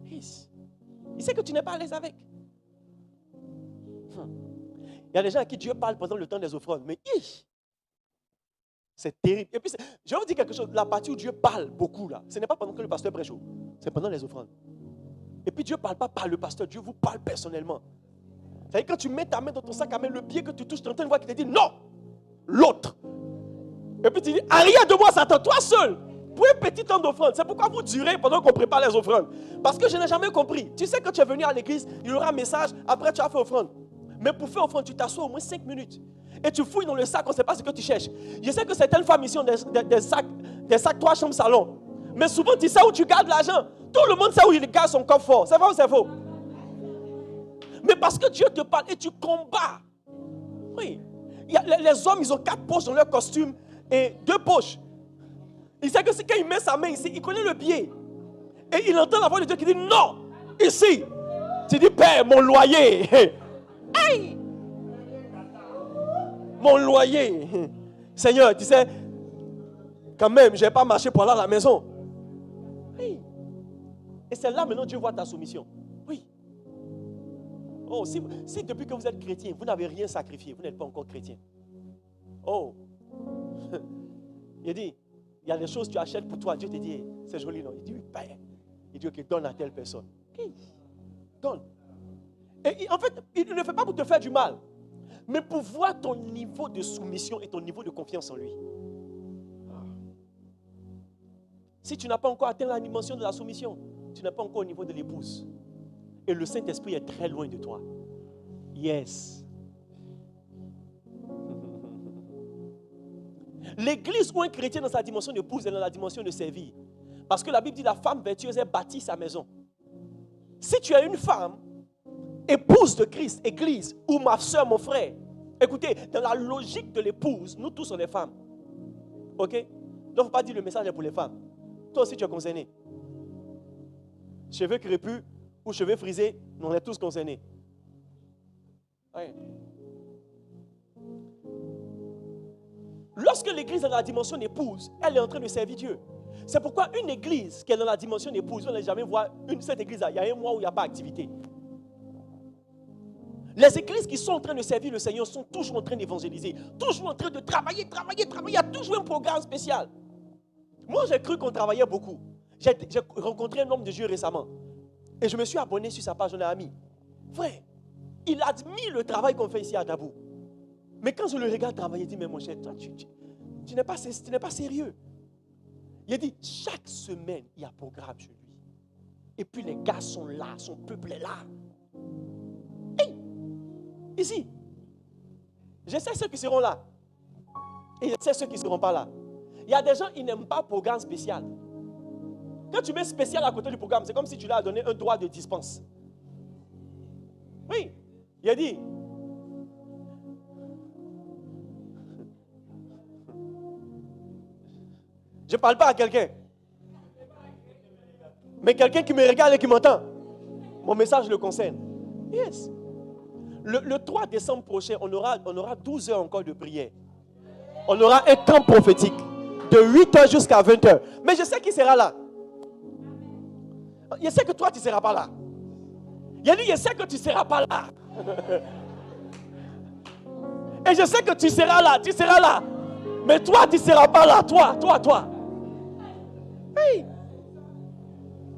Il sait que tu n'es pas à l'aise avec. Il y a des gens à qui Dieu parle pendant le temps des offrandes. Mais c'est terrible. Et puis, je vais vous dire quelque chose. La partie où Dieu parle beaucoup, là, ce n'est pas pendant que le pasteur prêche. C'est pendant les offrandes. Et puis Dieu ne parle pas par le pasteur. Dieu vous parle personnellement. C'est-à-dire quand tu mets ta main dans ton sac à main, le pied que tu touches, tu entends une voix qui te dit non, l'autre. Et puis tu dis, arrière de moi, Satan, toi seul, pour un petit temps d'offrande. C'est pourquoi vous durez pendant qu'on prépare les offrandes. Parce que je n'ai jamais compris. Tu sais, quand tu es venu à l'église, il y aura un message, après tu as fait offrande. Mais pour faire offrande, tu t'assois au moins 5 minutes. Et tu fouilles dans le sac, on ne sait pas ce que tu cherches. Je sais que certaines femmes ici ont des sacs 3 chambres salon. Mais souvent, tu sais où tu gardes l'argent. Tout le monde sait où il garde son coffre fort. C'est vrai ou c'est faux? Mais parce que Dieu te parle et tu combats. Oui. Les hommes, ils ont 4 poches dans leur costume et 2 poches. Il sait que quand il met sa main ici, il connaît le pied. Et il entend la voix de Dieu qui dit non, ici. Tu dis, Père, mon loyer. Hey! Mon loyer. Seigneur, tu sais, quand même, je n'ai pas marché pour aller à la maison. Hey. Et c'est là maintenant Dieu voit ta soumission. Oui. Oh, si depuis que vous êtes chrétien, vous n'avez rien sacrifié, vous n'êtes pas encore chrétien. Oh. Il dit, il y a des choses que tu achètes pour toi. Dieu te dit, c'est joli, non? Il dit, oui, Père. Il dit, ok, donne à telle personne. Okay. Donne. Et en fait, il ne le fait pas pour te faire du mal, mais pour voir ton niveau de soumission et ton niveau de confiance en lui. Si tu n'as pas encore atteint la dimension de la soumission, tu n'es pas encore au niveau de l'épouse. Et le Saint-Esprit est très loin de toi. Yes. L'église ou un chrétien dans sa dimension d'épouse est dans la dimension de servir. Parce que la Bible dit la femme vertueuse est bâtie sa maison. Si tu es une femme, épouse de Christ, église, ou ma soeur, mon frère, écoutez, dans la logique de l'épouse, nous tous sommes des femmes. Ok? Donc il ne faut pas dire le message est pour les femmes. Toi aussi tu es concerné. Cheveux crépus ou cheveux frisés, on est tous concernés. Ouais. Lorsque l'église est dans la dimension d'épouse, elle est en train de servir Dieu. C'est pourquoi une église qui est dans la dimension d'épouse, on ne jamais voir cette église-là, il y a un mois où il n'y a pas d'activité. Les églises qui sont en train de servir le Seigneur sont toujours en train d'évangéliser, toujours en train de travailler. Il y a toujours un programme spécial. Moi, j'ai cru qu'on travaillait beaucoup. J'ai rencontré un homme de Dieu récemment. Et je me suis abonné sur sa page, on est amis. Frère, il admire le travail qu'on fait ici à Dabou. Mais quand je le regarde travailler, il dit, mais mon cher, toi, tu n'es pas sérieux. Il a dit, chaque semaine, il y a un programme chez lui. Et puis les gars sont là, son peuple est là. Hey, ici, je sais ceux qui seront là. Et je sais ceux qui ne seront pas là. Il y a des gens qui n'aiment pas le programme spécial. Quand tu mets spécial à côté du programme, c'est comme si tu leur as donné un droit de dispense. Oui, il a dit. Je ne parle pas à quelqu'un. Mais quelqu'un qui me regarde et qui m'entend. Mon message le concerne. Yes. Le 3 décembre prochain, on aura 12 heures encore de prière. On aura un temps prophétique. De 8h jusqu'à 20h. Mais je sais qui sera là. Je sais que toi, tu ne seras pas là. Il a dit, je sais que tu ne seras pas là. Et je sais que tu seras là. Mais toi, tu ne seras pas là. Toi. Hey.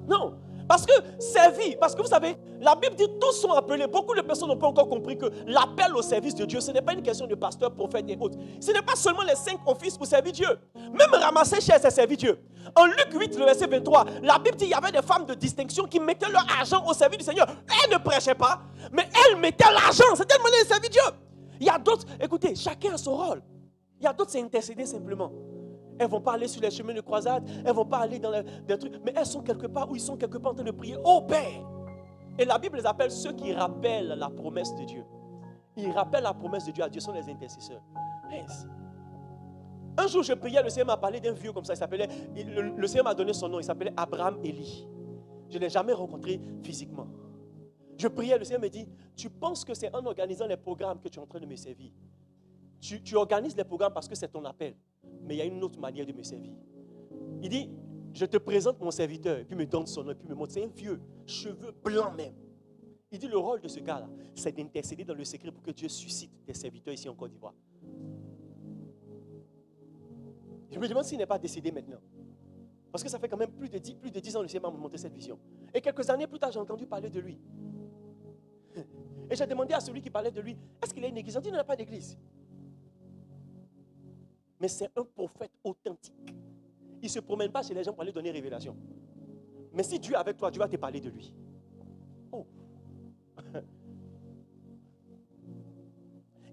Non. Parce que servir, parce que vous savez, la Bible dit tous sont appelés. Beaucoup de personnes n'ont pas encore compris que l'appel au service de Dieu, ce n'est pas une question de pasteur, prophète et autres. Ce n'est pas seulement les 5 offices pour servir Dieu. Même ramasser cher, c'est servir Dieu. En Luc 8, le verset 23, la Bible dit qu'il y avait des femmes de distinction qui mettaient leur argent au service du Seigneur. Elles ne prêchaient pas, mais elles mettaient l'argent. C'était une manière de servir Dieu. Il y a d'autres, écoutez, chacun a son rôle. Il y a d'autres, c'est intercéder simplement. Elles ne vont pas aller sur les chemins de croisade, elles ne vont pas aller dans des trucs, mais elles sont quelque part où ils sont quelque part en train de prier au Père. Et la Bible les appelle ceux qui rappellent la promesse de Dieu. Ils rappellent la promesse de Dieu à Dieu, sont les intercesseurs. Yes. Un jour, je priais, le Seigneur m'a parlé d'un vieux comme ça, le Seigneur m'a donné son nom, il s'appelait Abraham Eli. Je ne l'ai jamais rencontré physiquement. Je priais, le Seigneur me dit, tu penses que c'est en organisant les programmes que tu es en train de me servir. Tu organises les programmes parce que c'est ton appel. Mais il y a une autre manière de me servir. Il dit, je te présente mon serviteur, et puis me donne son nom, et puis me montre, c'est un vieux, cheveux blancs même. Il dit, le rôle de ce gars-là, c'est d'intercéder dans le secret pour que Dieu suscite des serviteurs ici en Côte d'Ivoire. Je me demande s'il n'est pas décédé maintenant. Parce que ça fait quand même plus de 10 ans que le Seigneur m'a montré cette vision. Et quelques années plus tard, j'ai entendu parler de lui. Et j'ai demandé à celui qui parlait de lui, est-ce qu'il a une église? Il dit, il n'a pas d'église. Mais c'est un prophète authentique. Il ne se promène pas chez les gens pour aller donner révélation. Mais si Dieu est avec toi, Dieu va te parler de lui. Oh.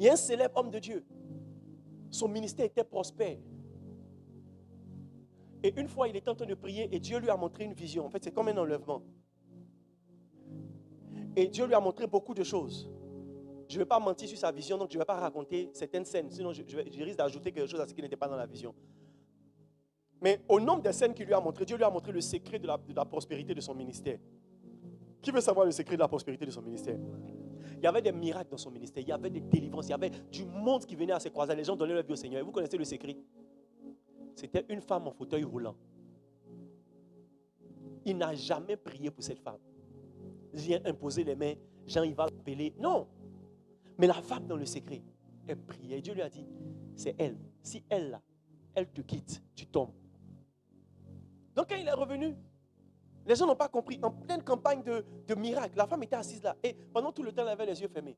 Il y a un célèbre homme de Dieu. Son ministère était prospère. Et une fois, il était en train de prier et Dieu lui a montré une vision. En fait, c'est comme un enlèvement. Et Dieu lui a montré beaucoup de choses. Je ne vais pas mentir sur sa vision, donc je ne vais pas raconter certaines scènes. Sinon, je risque d'ajouter quelque chose à ce qui n'était pas dans la vision. Mais au nombre des scènes qu'il lui a montré, Dieu lui a montré le secret de la prospérité de son ministère. Qui veut savoir le secret de la prospérité de son ministère? Il y avait des miracles dans son ministère, il y avait des délivrances, il y avait du monde qui venait à ses croisades. Les gens donnaient leur vie au Seigneur. Et vous connaissez le secret? C'était une femme en fauteuil roulant. Il n'a jamais prié pour cette femme. Il vient imposer les mains, Jean, il va l'appeler. Non! Mais la femme dans le secret, elle priait. Dieu lui a dit, c'est elle. Si elle, là, elle te quitte, tu tombes. Donc quand il est revenu, les gens n'ont pas compris. En pleine campagne de miracles, la femme était assise là. Et pendant tout le temps, elle avait les yeux fermés.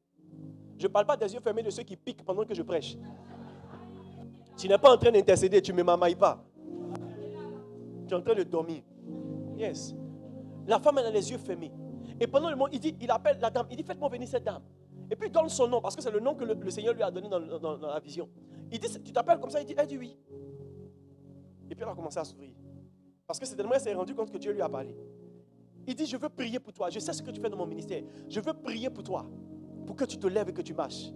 Je ne parle pas des yeux fermés de ceux qui piquent pendant que je prêche. Tu n'es pas en train d'intercéder, tu ne me mamailles pas. Tu es en train de dormir. Yes. La femme, elle a les yeux fermés. Et pendant le moment, il appelle la dame. Il dit, faites-moi venir cette dame. Et puis il donne son nom, parce que c'est le nom que le Seigneur lui a donné dans la vision. Il dit, tu t'appelles comme ça? Elle dit oui. Et puis elle a commencé à s'ouvrir. Parce que certainement, elle s'est rendue compte que Dieu lui a parlé. Il dit, je veux prier pour toi. Je sais ce que tu fais dans mon ministère. Je veux prier pour toi. Pour que tu te lèves et que tu marches.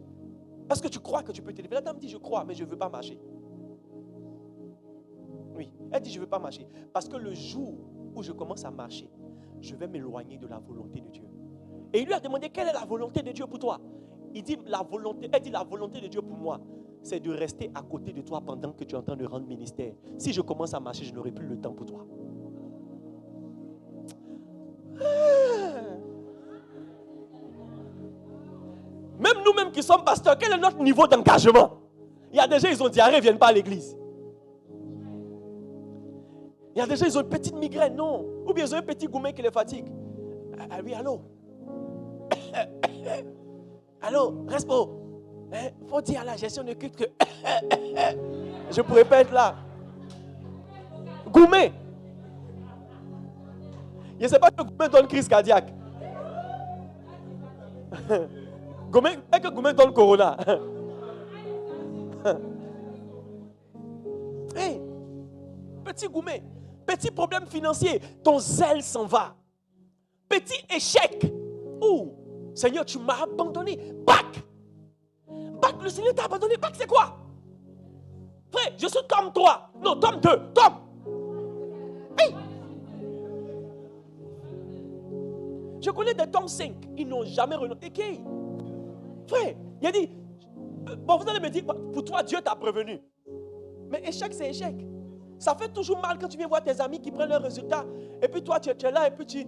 Parce que tu crois que tu peux te lever. La dame dit, je crois, mais je ne veux pas marcher. Oui, elle dit, je ne veux pas marcher. Parce que le jour où je commence à marcher, je vais m'éloigner de la volonté de Dieu. Et il lui a demandé, quelle est la volonté de Dieu pour toi? Elle dit, la volonté de Dieu pour moi, c'est de rester à côté de toi pendant que tu es en train de rendre ministère. Si je commence à marcher, je n'aurai plus le temps pour toi. Même nous-mêmes qui sommes pasteurs, quel est notre niveau d'engagement? Il y a des gens, ils ont diarrhée, ils ne viennent pas à l'église. Il y a des gens, ils ont une petite migraine, non. Ou bien ils ont un petit goumet qui les fatigue. Ah oui, allô? Allô, Respo? Il faut dire à la gestion de culte que je ne pourrais pas être là. Goumet. Je ne sais pas que Goumet donne crise cardiaque. Est-ce que Goumet donne corona? Hey, petit Goumet, petit problème financier, ton zèle s'en va. Petit échec. Oh, Seigneur, tu m'as abandonné. Bac, le Seigneur t'a abandonné. Bac, c'est quoi? Frère, je suis tome 3. Non, tome 2. Tome. Hey. Je connais des tomes 5. Ils n'ont jamais renoncé. Okay. Frère, il a dit, bon, vous allez me dire, pour toi, Dieu t'a prévenu. Mais échec, c'est échec. Ça fait toujours mal quand tu viens voir tes amis qui prennent leurs résultats. Et puis toi, tu es là et puis tu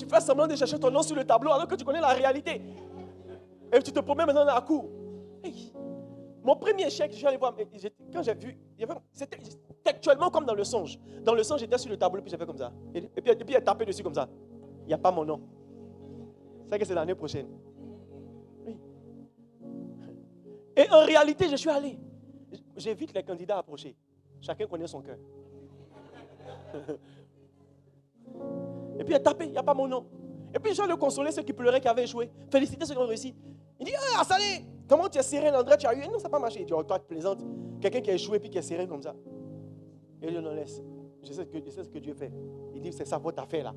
fais semblant de chercher ton nom sur le tableau alors que tu connais la réalité. Et tu te promets maintenant dans la cour. Hey. Mon premier échec, je suis allé voir, quand j'ai vu, c'était textuellement comme dans le songe. Dans le songe, j'étais sur le tableau, puis j'ai fait comme ça. Et puis il a tapé dessus comme ça. Il n'y a pas mon nom. C'est que c'est l'année prochaine. Oui. Et en réalité, je suis allé. J'évite les candidats à approcher. Chacun connaît son cœur. Et puis il a tapé, il n'y a pas mon nom. Et puis je le consolé ceux qui pleuraient qui avaient échoué. Féliciter ceux qui ont réussi. Il dit, ah, Salé, comment tu es serein, André, tu as eu? Non, ça n'a pas marché. Il dit, oh, toi, tu plaisantes. Quelqu'un qui a échoué puis qui est serein comme ça. Et il dit, non, laisse. Je sais ce que Dieu fait. Il dit, c'est ça votre affaire là.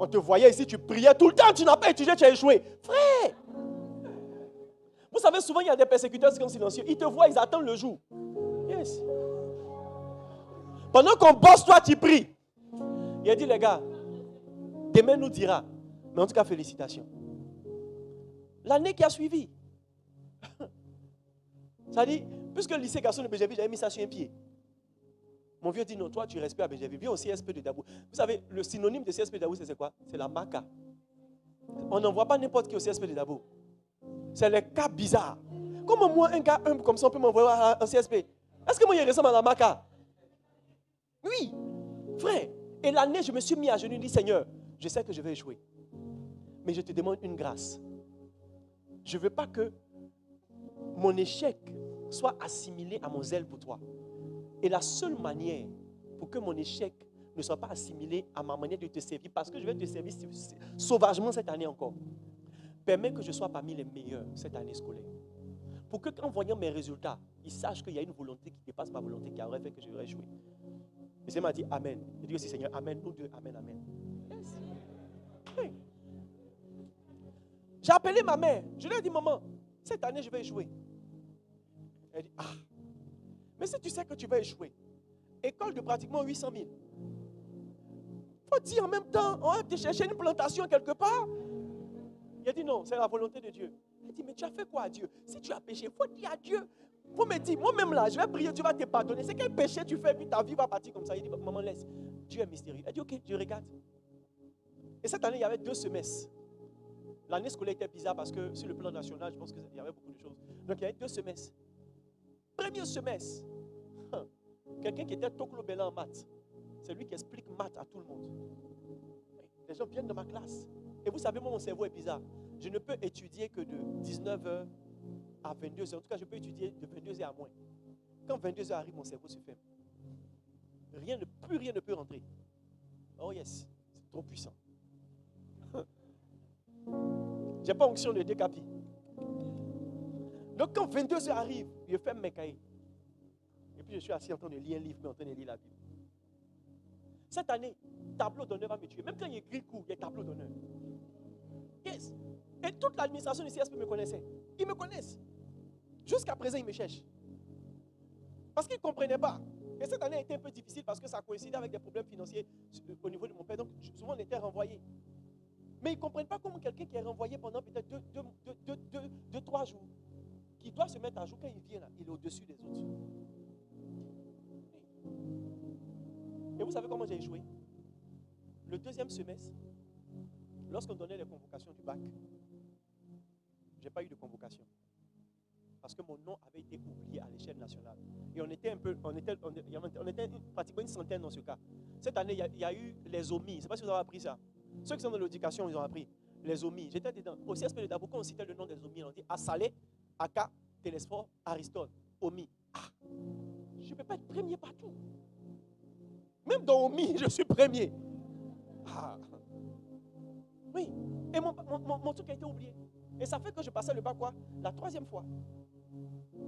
On te voyait ici, tu priais tout le temps, tu n'as pas étudié, tu as échoué. Frère! Vous savez, souvent, il y a des persécuteurs qui sont silencieux. Ils te voient, ils attendent le jour. Yes. Pendant qu'on bosse, toi, tu pries. Il a dit, les gars, demain nous dira. Mais en tout cas, félicitations. L'année qui a suivi. Ça dit, puisque le lycée garçon de BGV, j'avais mis ça sur un pied. Mon vieux dit, non, toi, tu respectes à BGV. Viens au CSP de Dabou. Vous savez, le synonyme de CSP de Dabou, c'est quoi? C'est la maca. On n'envoie pas n'importe qui au CSP de Dabou. C'est les cas bizarres. Comment moi, un gars humble comme ça, on peut m'envoyer à un CSP? Est-ce que moi, il ressemble à la maca? Oui, frère. Et l'année, je me suis mis à genoux et dit, Seigneur, je sais que je vais échouer. Mais je te demande une grâce. Je ne veux pas que mon échec soit assimilé à mon zèle pour toi. Et la seule manière pour que mon échec ne soit pas assimilé à ma manière de te servir, parce que je vais te servir sauvagement cette année encore, permet que je sois parmi les meilleurs cette année scolaire. Pour que, en voyant mes résultats, ils sachent qu'il y a une volonté qui dépasse ma volonté qui aurait fait que je vais échouer. Et c'est m'a dit Amen. Je dis aussi, Seigneur, Amen, nous deux, Amen, Amen. Yes. Oui. J'ai appelé ma mère. Je lui ai dit, maman, cette année, je vais échouer. Elle dit, ah, mais si tu sais que tu vas échouer, école de pratiquement 800 000, faut dire en même temps, on va te chercher une plantation quelque part. Il a dit, non, c'est la volonté de Dieu. Elle dit, mais tu as fait quoi à Dieu? Si tu as péché, il faut dire à Dieu. Il faut me dire, moi-même là, je vais prier, Dieu va te pardonner. C'est quel péché tu fais, puis ta vie va partir comme ça. Il dit, maman, laisse. Dieu est mystérieux. Elle dit, ok, je regarde. Et cette année, il y avait 2 semestres. L'année scolaire était bizarre parce que sur le plan national, je pense qu'il y avait beaucoup de choses. Donc il y avait 2 semestres. Premier semestre, quelqu'un qui était Toklo Bella en maths, c'est lui qui explique maths à tout le monde. Les gens viennent de ma classe. Et vous savez, moi, mon cerveau est bizarre. Je ne peux étudier que de 19h à 22h. En tout cas, je peux étudier de 22h à moins. Quand 22h arrive, mon cerveau se ferme. Plus rien ne peut rentrer. Oh yes, c'est trop puissant. Je n'ai pas onction de décapi. Donc quand 22h arrive, je ferme mes cahiers. Et puis je suis assis en train de lire un livre, mais en train de lire la Bible. Cette année, tableau d'honneur va me tuer. Même quand il écrit court, il y a tableau d'honneur. Yes. Et toute l'administration du CSP me connaissait. Ils me connaissent. Jusqu'à présent, ils me cherchent. Parce qu'ils ne comprenaient pas. Et cette année a été un peu difficile parce que ça coïncidait avec des problèmes financiers au niveau de mon père. Donc souvent, on était renvoyés. Mais ils ne comprennent pas comment quelqu'un qui est renvoyé pendant peut-être 2-3 jours, qui doit se mettre à jour quand il vient là, il est au-dessus des autres. Et vous savez comment j'ai échoué? Le 2e semestre, lorsqu'on donnait les convocations du bac, je n'ai pas eu de convocation. Parce que mon nom avait été oublié à l'échelle nationale. Et on était pratiquement une centaine dans ce cas. Cette année, il y a eu les OMI. Je ne sais pas si vous avez appris ça. Ceux qui sont dans l'éducation, ils ont appris. Les OMI. J'étais dedans. Au CSP de Dabou, quand on citait le nom des OMI, on dit Assalé, Aka, Télésphore, Aristote, OMI. Ah, je ne peux pas être premier partout. Même dans OMI, je suis premier. Ah. Oui. Et mon truc a été oublié. Et ça fait que je passais le bac quoi? La 3e fois.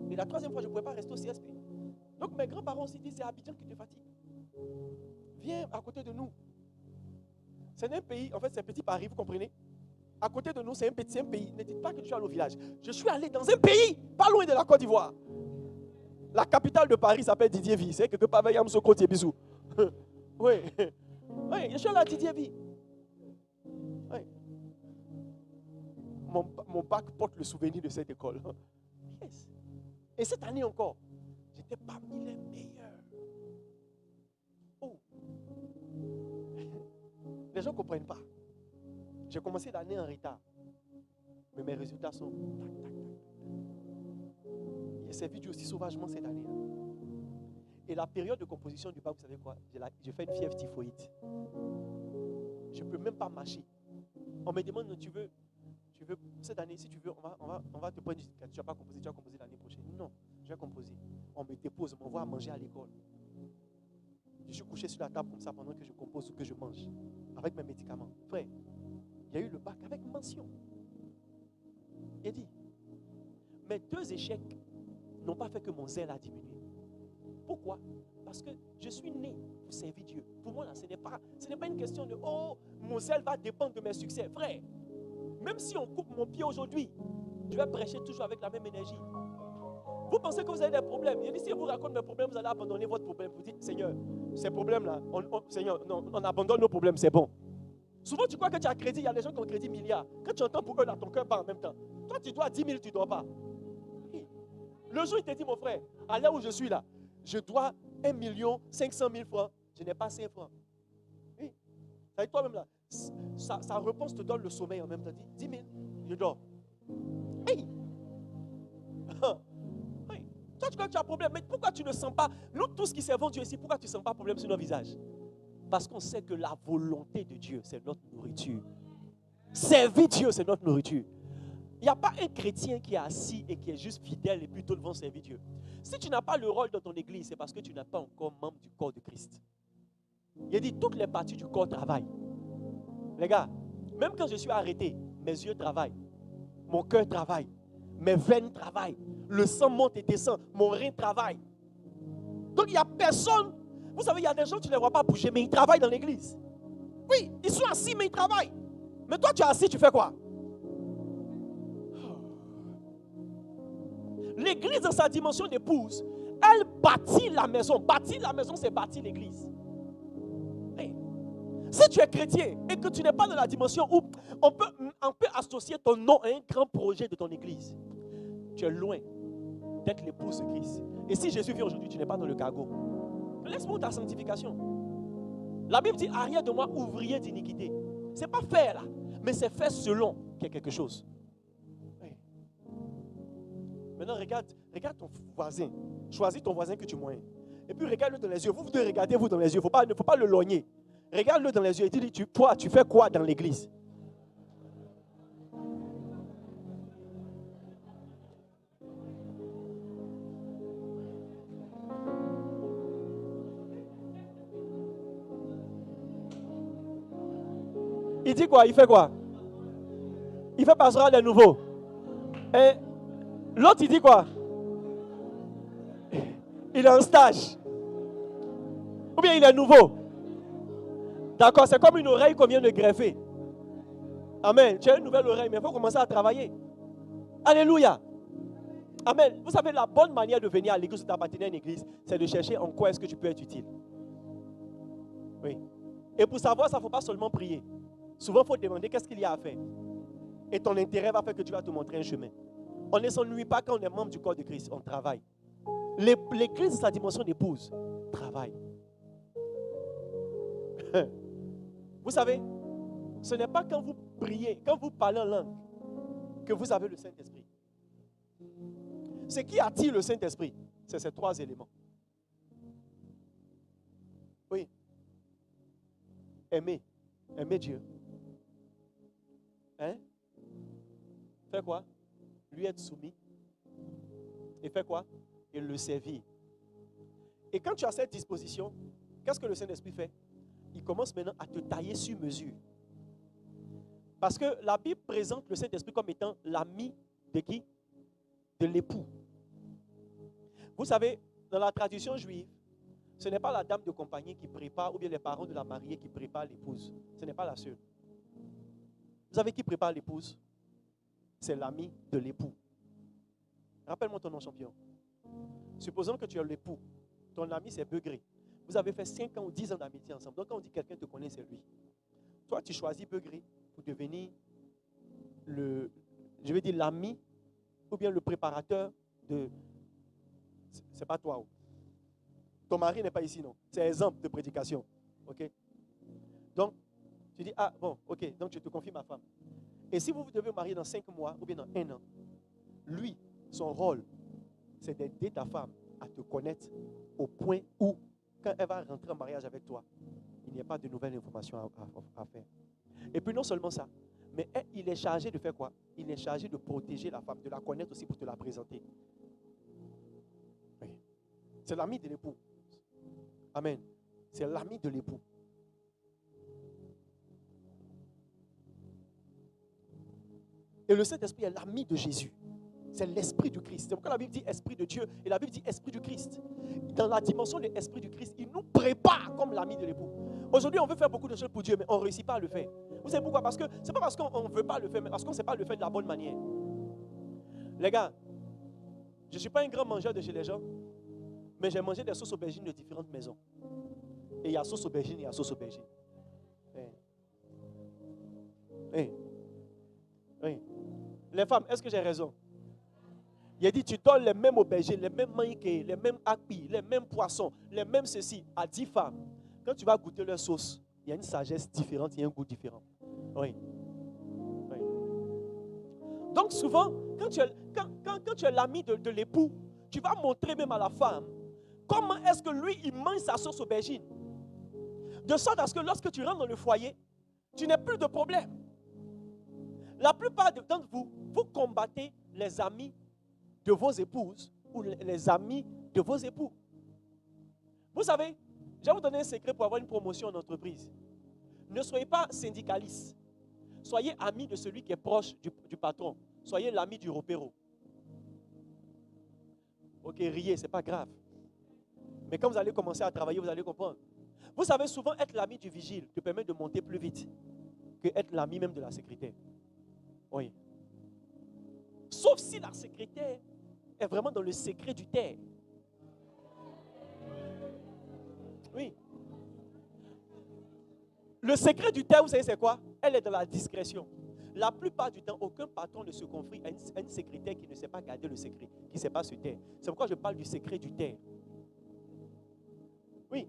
Et la 3e fois, je ne pouvais pas rester au CSP. Donc mes grands-parents aussi disent, c'est Abidjan qui te fatigue. Viens à côté de nous. C'est un pays, en fait c'est un petit Paris, vous comprenez? À côté de nous, c'est un petit pays. Ne dites pas que je suis allé au village. Je suis allé dans un pays, pas loin de la Côte d'Ivoire. La capitale de Paris s'appelle Didier-Vie. C'est quelque part, Yam Sokoti Bisou. Oui. Oui, je suis allé à Didier-Vie. Oui. Mon bac porte le souvenir de cette école. Yes. Et cette année encore, j'étais parmi les meilleurs. Oh. Les gens ne comprennent pas. J'ai commencé l'année en retard. Mais mes résultats sont tac, tac, tac. J'ai servi Dieu aussi sauvagement cette année. Et la période de composition du bac, vous savez quoi? J'ai fait une fièvre typhoïde. Je ne peux même pas marcher. On me demande, tu veux, cette année, si tu veux, on va te prendre du certificat. Tu n'as pas composé, tu vas composer l'année prochaine. Non, je vais composer. On me dépose, on m'envoie à manger à l'école. Je suis couché sur la table comme ça pendant que je compose ou que je mange. Avec mes médicaments. Frère, il y a eu le bac avec mention. Il dit, mes 2 échecs n'ont pas fait que mon zèle a diminué. Pourquoi? Parce que je suis né pour servir Dieu. Pour moi, là, ce n'est pas une question de oh, mon zèle va dépendre de mes succès. Frère, même si on coupe mon pied aujourd'hui, je vais prêcher toujours avec la même énergie. Vous pensez que vous avez des problèmes. Il dit, si je vous raconte mes problèmes, vous allez abandonner votre problème. Vous dites, Seigneur, ces problèmes-là, Seigneur, non, on abandonne nos problèmes, c'est bon. Souvent, tu crois que tu as crédit, il y a des gens qui ont crédit milliards. Quand tu entends pour eux, là, ton cœur bat en même temps. Toi, tu dois 10 000, tu ne dois pas. Le jour, il te dit, mon frère, à l'heure où je suis là, je dois 1 500 000 francs. Je n'ai pas 5 francs. Oui. Avec toi-même là, sa réponse te donne le sommeil en même temps. 10 000, je dors. Hey! Hey. Toi, tu crois que tu as un problème, mais pourquoi tu ne sens pas, nous tous qui servons Dieu ici, pourquoi tu ne sens pas problème sur nos visages? Parce qu'on sait que la volonté de Dieu, c'est notre nourriture. Servir Dieu, c'est notre nourriture. Il n'y a pas un chrétien qui est assis et qui est juste fidèle et plutôt devant servir Dieu. Si tu n'as pas le rôle dans ton église, c'est parce que tu n'es pas encore membre du corps de Christ. Il a dit toutes les parties du corps travaillent. Les gars, même quand je suis arrêté, mes yeux travaillent, mon cœur travaille, mes veines travaillent, le sang monte et descend, mon rein travaille. Donc il n'y a personne. Vous savez, il y a des gens, tu ne les vois pas bouger, mais ils travaillent dans l'église. Oui, ils sont assis, mais ils travaillent. Mais toi, tu es assis, tu fais quoi? L'église, dans sa dimension d'épouse, elle bâtit la maison. Bâtir la maison, c'est bâtir l'église. Hey. Si tu es chrétien et que tu n'es pas dans la dimension où on peut associer ton nom à un grand projet de ton église, tu es loin d'être l'épouse de Christ. Et si Jésus vient aujourd'hui, tu n'es pas dans le cargo. Laisse-moi ta sanctification. La Bible dit, arrière de moi, ouvrier d'iniquité. Ce n'est pas faire là, mais c'est faire selon qu'il y a quelque chose. Maintenant, regarde ton voisin. Choisis ton voisin que tu moyens. Et puis, regarde-le dans les yeux. Vous devez regarder vous dans les yeux. Il ne faut pas le logner. Regarde-le dans les yeux et dis, toi, tu fais quoi dans l'église? Il dit quoi? Il fait quoi? Il fait pastoral de nouveau. Et l'autre, il dit quoi? Il est en stage. Ou bien il est nouveau. D'accord, c'est comme une oreille qu'on vient de greffer. Amen. Tu as une nouvelle oreille, mais il faut commencer à travailler. Alléluia. Amen. Vous savez, la bonne manière de venir à l'église ou d'appartenir à une église, c'est de chercher en quoi est-ce que tu peux être utile. Oui. Et pour savoir ça, il ne faut pas seulement prier. Souvent, il faut demander qu'est-ce qu'il y a à faire. Et ton intérêt va faire que tu vas te montrer un chemin. On ne s'ennuie pas quand on est membre du corps de Christ. On travaille. L'église, sa dimension d'épouse, travaille. Vous savez, ce n'est pas quand vous priez, quand vous parlez en langue, que vous avez le Saint-Esprit. Ce qui attire le Saint-Esprit, c'est ces 3 éléments. Oui. Aimer Dieu. Hein? Faire quoi? Lui être soumis. Et faire quoi? Et le servir. Et quand tu as cette disposition, qu'est-ce que le Saint-Esprit fait? Il commence maintenant à te tailler sur mesure. Parce que la Bible présente le Saint-Esprit comme étant l'ami de qui? De l'époux. Vous savez, dans la tradition juive, ce n'est pas la dame de compagnie qui prépare, ou bien les parents de la mariée qui préparent l'épouse. Ce n'est pas la seule. Vous savez qui prépare l'épouse? C'est l'ami de l'époux. Rappelle-moi ton nom, champion. Supposons que tu es l'époux. Ton ami, c'est Begré. Vous avez fait 5 ans ou 10 ans d'amitié ensemble. Donc, quand on dit quelqu'un te connaît, c'est lui. Toi, tu choisis Begré pour devenir l'ami ou bien le préparateur de... C'est pas toi. Ton mari n'est pas ici, non. C'est exemple de prédication. OK? Donc, tu dis, ah bon, OK, donc je te confie ma femme. Et si vous devez vous marier dans 5 mois ou bien dans 1 an, lui, son rôle, c'est de c'est d'aider ta femme à te connaître au point où, quand elle va rentrer en mariage avec toi, il n'y a pas de nouvelles informations à faire. Et puis non seulement ça, mais il est chargé de faire quoi? Il est chargé de protéger la femme, de la connaître aussi pour te la présenter. Oui. C'est l'ami de l'époux. Amen. C'est l'ami de l'époux. Et le Saint-Esprit est l'ami de Jésus. C'est l'Esprit du Christ. C'est pourquoi la Bible dit Esprit de Dieu et la Bible dit Esprit du Christ. Dans la dimension de l'Esprit du Christ, il nous prépare comme l'ami de l'époux. Aujourd'hui, on veut faire beaucoup de choses pour Dieu, mais on ne réussit pas à le faire. Vous savez pourquoi? Parce que ce n'est pas parce qu'on ne veut pas le faire, mais parce qu'on ne sait pas le faire de la bonne manière. Les gars, je ne suis pas un grand mangeur de chez les gens, mais j'ai mangé des sauces aubergines de différentes maisons. Et il y a sauce aubergine et il y a sauce aubergine. Oui. Les femmes, est-ce que j'ai raison? Il a dit, tu donnes les mêmes aubergines, les mêmes maïkés, les mêmes akpis, les mêmes poissons, les mêmes ceci à 10 femmes. Quand tu vas goûter leur sauce, il y a une sagesse différente, il y a un goût différent. Oui. Donc souvent, quand tu es l'ami de l'époux, tu vas montrer même à la femme comment est-ce que lui, il mange sa sauce aubergine. De sorte à ce que lorsque tu rentres dans le foyer, tu n'as plus de problème. La plupart d'entre vous, vous combattez les amis de vos épouses ou les amis de vos époux. Vous savez, je vais vous donner un secret pour avoir une promotion en entreprise. Ne soyez pas syndicaliste. Soyez ami de celui qui est proche du patron. Soyez l'ami du repéro. Ok, riez, ce n'est pas grave. Mais quand vous allez commencer à travailler, vous allez comprendre. Vous savez, souvent être l'ami du vigile te permet de monter plus vite que être l'ami même de la secrétaire. Oui. Sauf si la secrétaire est vraiment dans le secret du terre. Oui. Le secret du terre, vous savez c'est quoi? Elle est dans la discrétion. La plupart du temps, aucun patron ne se confie à une secrétaire qui ne sait pas garder le secret, qui ne sait pas se taire. C'est pourquoi je parle du secret du terre. Oui.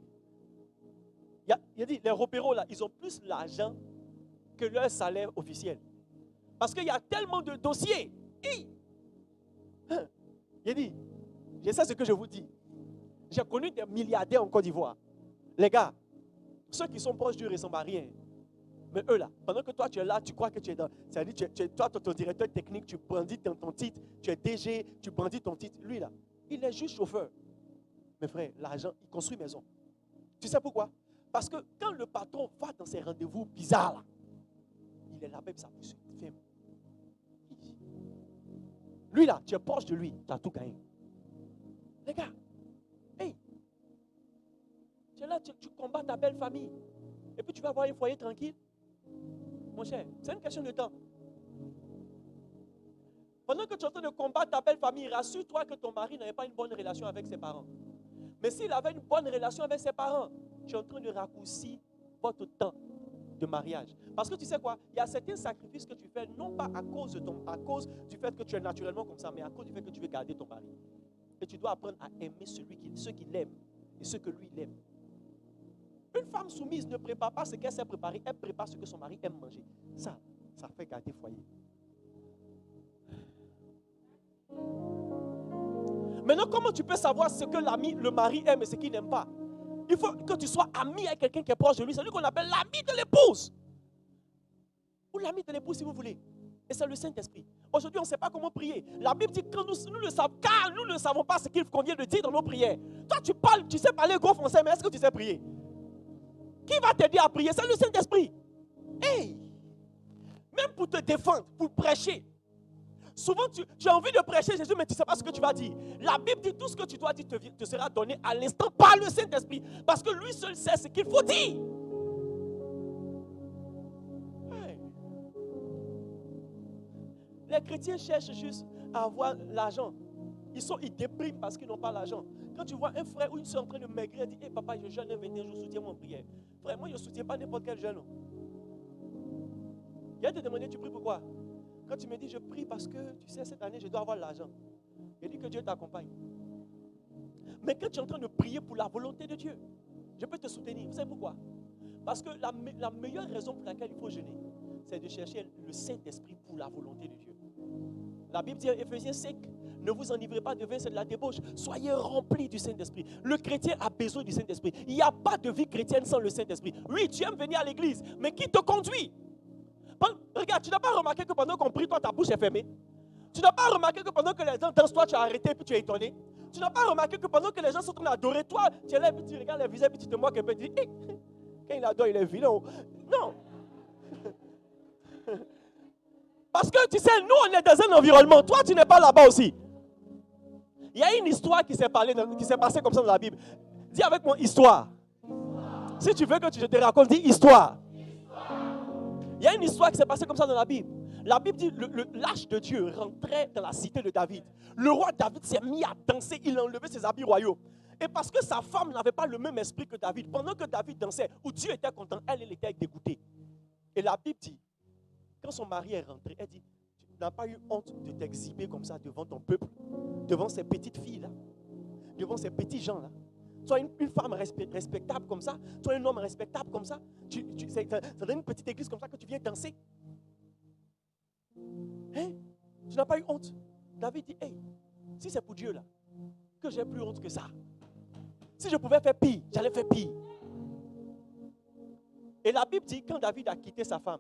Il a dit, les repéros là, ils ont plus l'argent que leur salaire officiel. Parce qu'il y a tellement de dossiers. Il a dit, je sais ce que je vous dis. J'ai connu des milliardaires en Côte d'Ivoire. Les gars, ceux qui sont proches du ne ressemblent à rien. Mais eux là, pendant que toi tu es là, tu crois que tu es dans. C'est-à-dire, toi, ton directeur technique, tu brandis ton titre, tu es DG, tu brandis ton titre. Lui là, il est juste chauffeur. Mes frères, l'argent, il construit maison. Tu sais pourquoi? Parce que quand le patron va dans ses rendez-vous bizarres là, il est là même, ça peut se ferme. Lui là, tu es proche de lui, tu as tout gagné. Les gars, hey, tu es là, tu combats ta belle famille. Et puis tu vas avoir un foyer tranquille. Mon cher, c'est une question de temps. Pendant que tu es en train de combattre ta belle famille, rassure-toi que ton mari n'avait pas une bonne relation avec ses parents. Mais s'il avait une bonne relation avec ses parents, tu es en train de raccourcir votre temps de mariage. Parce que tu sais quoi, il y a certains sacrifices que tu fais, non pas à cause du fait que tu es naturellement comme ça, mais à cause du fait que tu veux garder ton mari. Et tu dois apprendre à aimer ceux qui l'aiment et ceux que lui il aime. Une femme soumise ne prépare pas ce qu'elle s'est préparé, elle prépare ce que son mari aime manger. Ça fait garder foyer. Maintenant, comment tu peux savoir ce que le mari aime et ce qu'il n'aime pas? Il faut que tu sois ami avec quelqu'un qui est proche de lui. C'est lui qu'on appelle l'ami de l'épouse. Ou l'ami de l'épouse si vous voulez. Et c'est le Saint-Esprit. Aujourd'hui, on ne sait pas comment prier. La Bible dit que nous le savons, car nous ne savons pas ce qu'il convient de dire dans nos prières. Toi, tu parles, tu sais parler gros français, mais est-ce que tu sais prier? Qui va t'aider à prier? C'est le Saint-Esprit. Hey! Même pour te défendre, pour prêcher. Souvent, tu as envie de prêcher Jésus, mais tu ne sais pas ce que tu vas dire. La Bible dit tout ce que tu dois dire te sera donné à l'instant par le Saint-Esprit. Parce que lui seul sait ce qu'il faut dire. Hey. Les chrétiens cherchent juste à avoir l'argent. Ils dépriment parce qu'ils n'ont pas l'argent. Quand tu vois un frère ou une soeur en train de maigrir, dis, hey, papa, je jeûne 21 jours, soutiens-moi en prière. Frère, moi, je ne soutiens pas n'importe quel jeûne. Il a te demandé, tu pries pourquoi? Quand tu me dis, je prie parce que, tu sais, cette année, je dois avoir l'argent. Il dit que Dieu t'accompagne. Mais quand tu es en train de prier pour la volonté de Dieu, je peux te soutenir. Vous savez pourquoi? Parce que la meilleure raison pour laquelle il faut jeûner, c'est de chercher le Saint-Esprit pour la volonté de Dieu. La Bible dit en Éphésiens 5, Ne vous enivrez pas de vin, c'est de la débauche. Soyez remplis du Saint-Esprit. Le chrétien a besoin du Saint-Esprit. Il n'y a pas de vie chrétienne sans le Saint-Esprit. Oui, tu aimes venir à l'église, mais qui te conduit? Regarde, tu n'as pas remarqué que pendant qu'on prie, toi, ta bouche est fermée? Tu n'as pas remarqué que pendant que les gens dansent, toi, tu as arrêté et puis tu es étonné? Tu n'as pas remarqué que pendant que les gens sont en train d'adorer, toi, tu es là et puis tu regardes les visages et puis tu te moques un peu et tu dis, quand il adore, il est vilain. Non. Parce que tu sais, nous, on est dans un environnement. Toi, tu n'es pas là-bas aussi. Il y a une histoire qui s'est passée comme ça dans la Bible. Dis avec moi, histoire. Si tu veux que je te raconte, dis histoire. Il y a une histoire qui s'est passée comme ça dans la Bible. La Bible dit, l'âge de Dieu rentrait dans la cité de David. Le roi David s'est mis à danser, il a enlevé ses habits royaux. Et parce que sa femme n'avait pas le même esprit que David, pendant que David dansait, où Dieu était content, elle était dégoûtée. Et la Bible dit, quand son mari est rentré, elle dit, tu n'as pas eu honte de t'exhiber comme ça devant ton peuple, devant ces petites filles-là, devant ces petits gens-là. Sois une femme respectable comme ça, sois un homme respectable comme ça. Ça donne une petite église comme ça que tu viens danser. Hein? Tu n'as pas eu honte. David dit, hey, si c'est pour Dieu là, que j'ai plus honte que ça. Si je pouvais faire pire, j'allais faire pire. Et la Bible dit, quand David a quitté sa femme,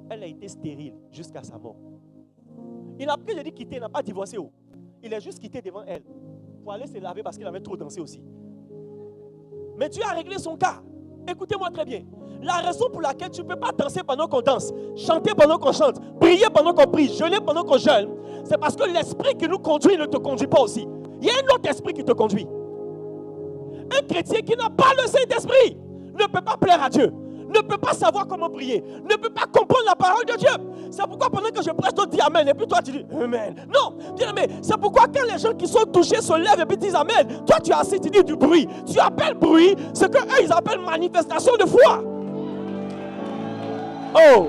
elle a été stérile jusqu'à sa mort. Il n'a pas dit quitter, il n'a pas divorcé. Il a juste quitté devant elle pour aller se laver parce qu'il avait trop dansé aussi. Mais Dieu a réglé son cas. Écoutez-moi très bien. La raison pour laquelle tu ne peux pas danser pendant qu'on danse, chanter pendant qu'on chante, prier pendant qu'on prie, jeûner pendant qu'on jeûne, c'est parce que l'esprit qui nous conduit ne te conduit pas aussi. Il y a un autre esprit qui te conduit. Un chrétien qui n'a pas le Saint-Esprit ne peut pas plaire à Dieu, ne peut pas savoir comment prier, ne peut pas comprendre la parole de Dieu. C'est pourquoi pendant que je prêche, toi dis Amen, et puis toi tu dis Amen. Non, bien aimé, c'est pourquoi quand les gens qui sont touchés se lèvent et puis disent Amen, toi tu as assis, tu dis du bruit. Tu appelles bruit ce qu'eux ils appellent manifestation de foi. Oh!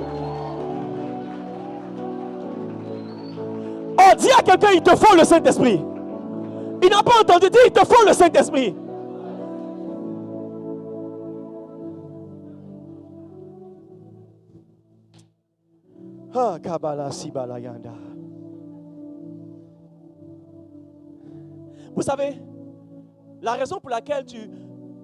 Oh, dis à quelqu'un, il te faut le Saint-Esprit. Il n'a pas entendu dire, il te faut le Saint-Esprit. Ah, Kabbalah, Sibala, Yanda. Vous savez, la raison pour laquelle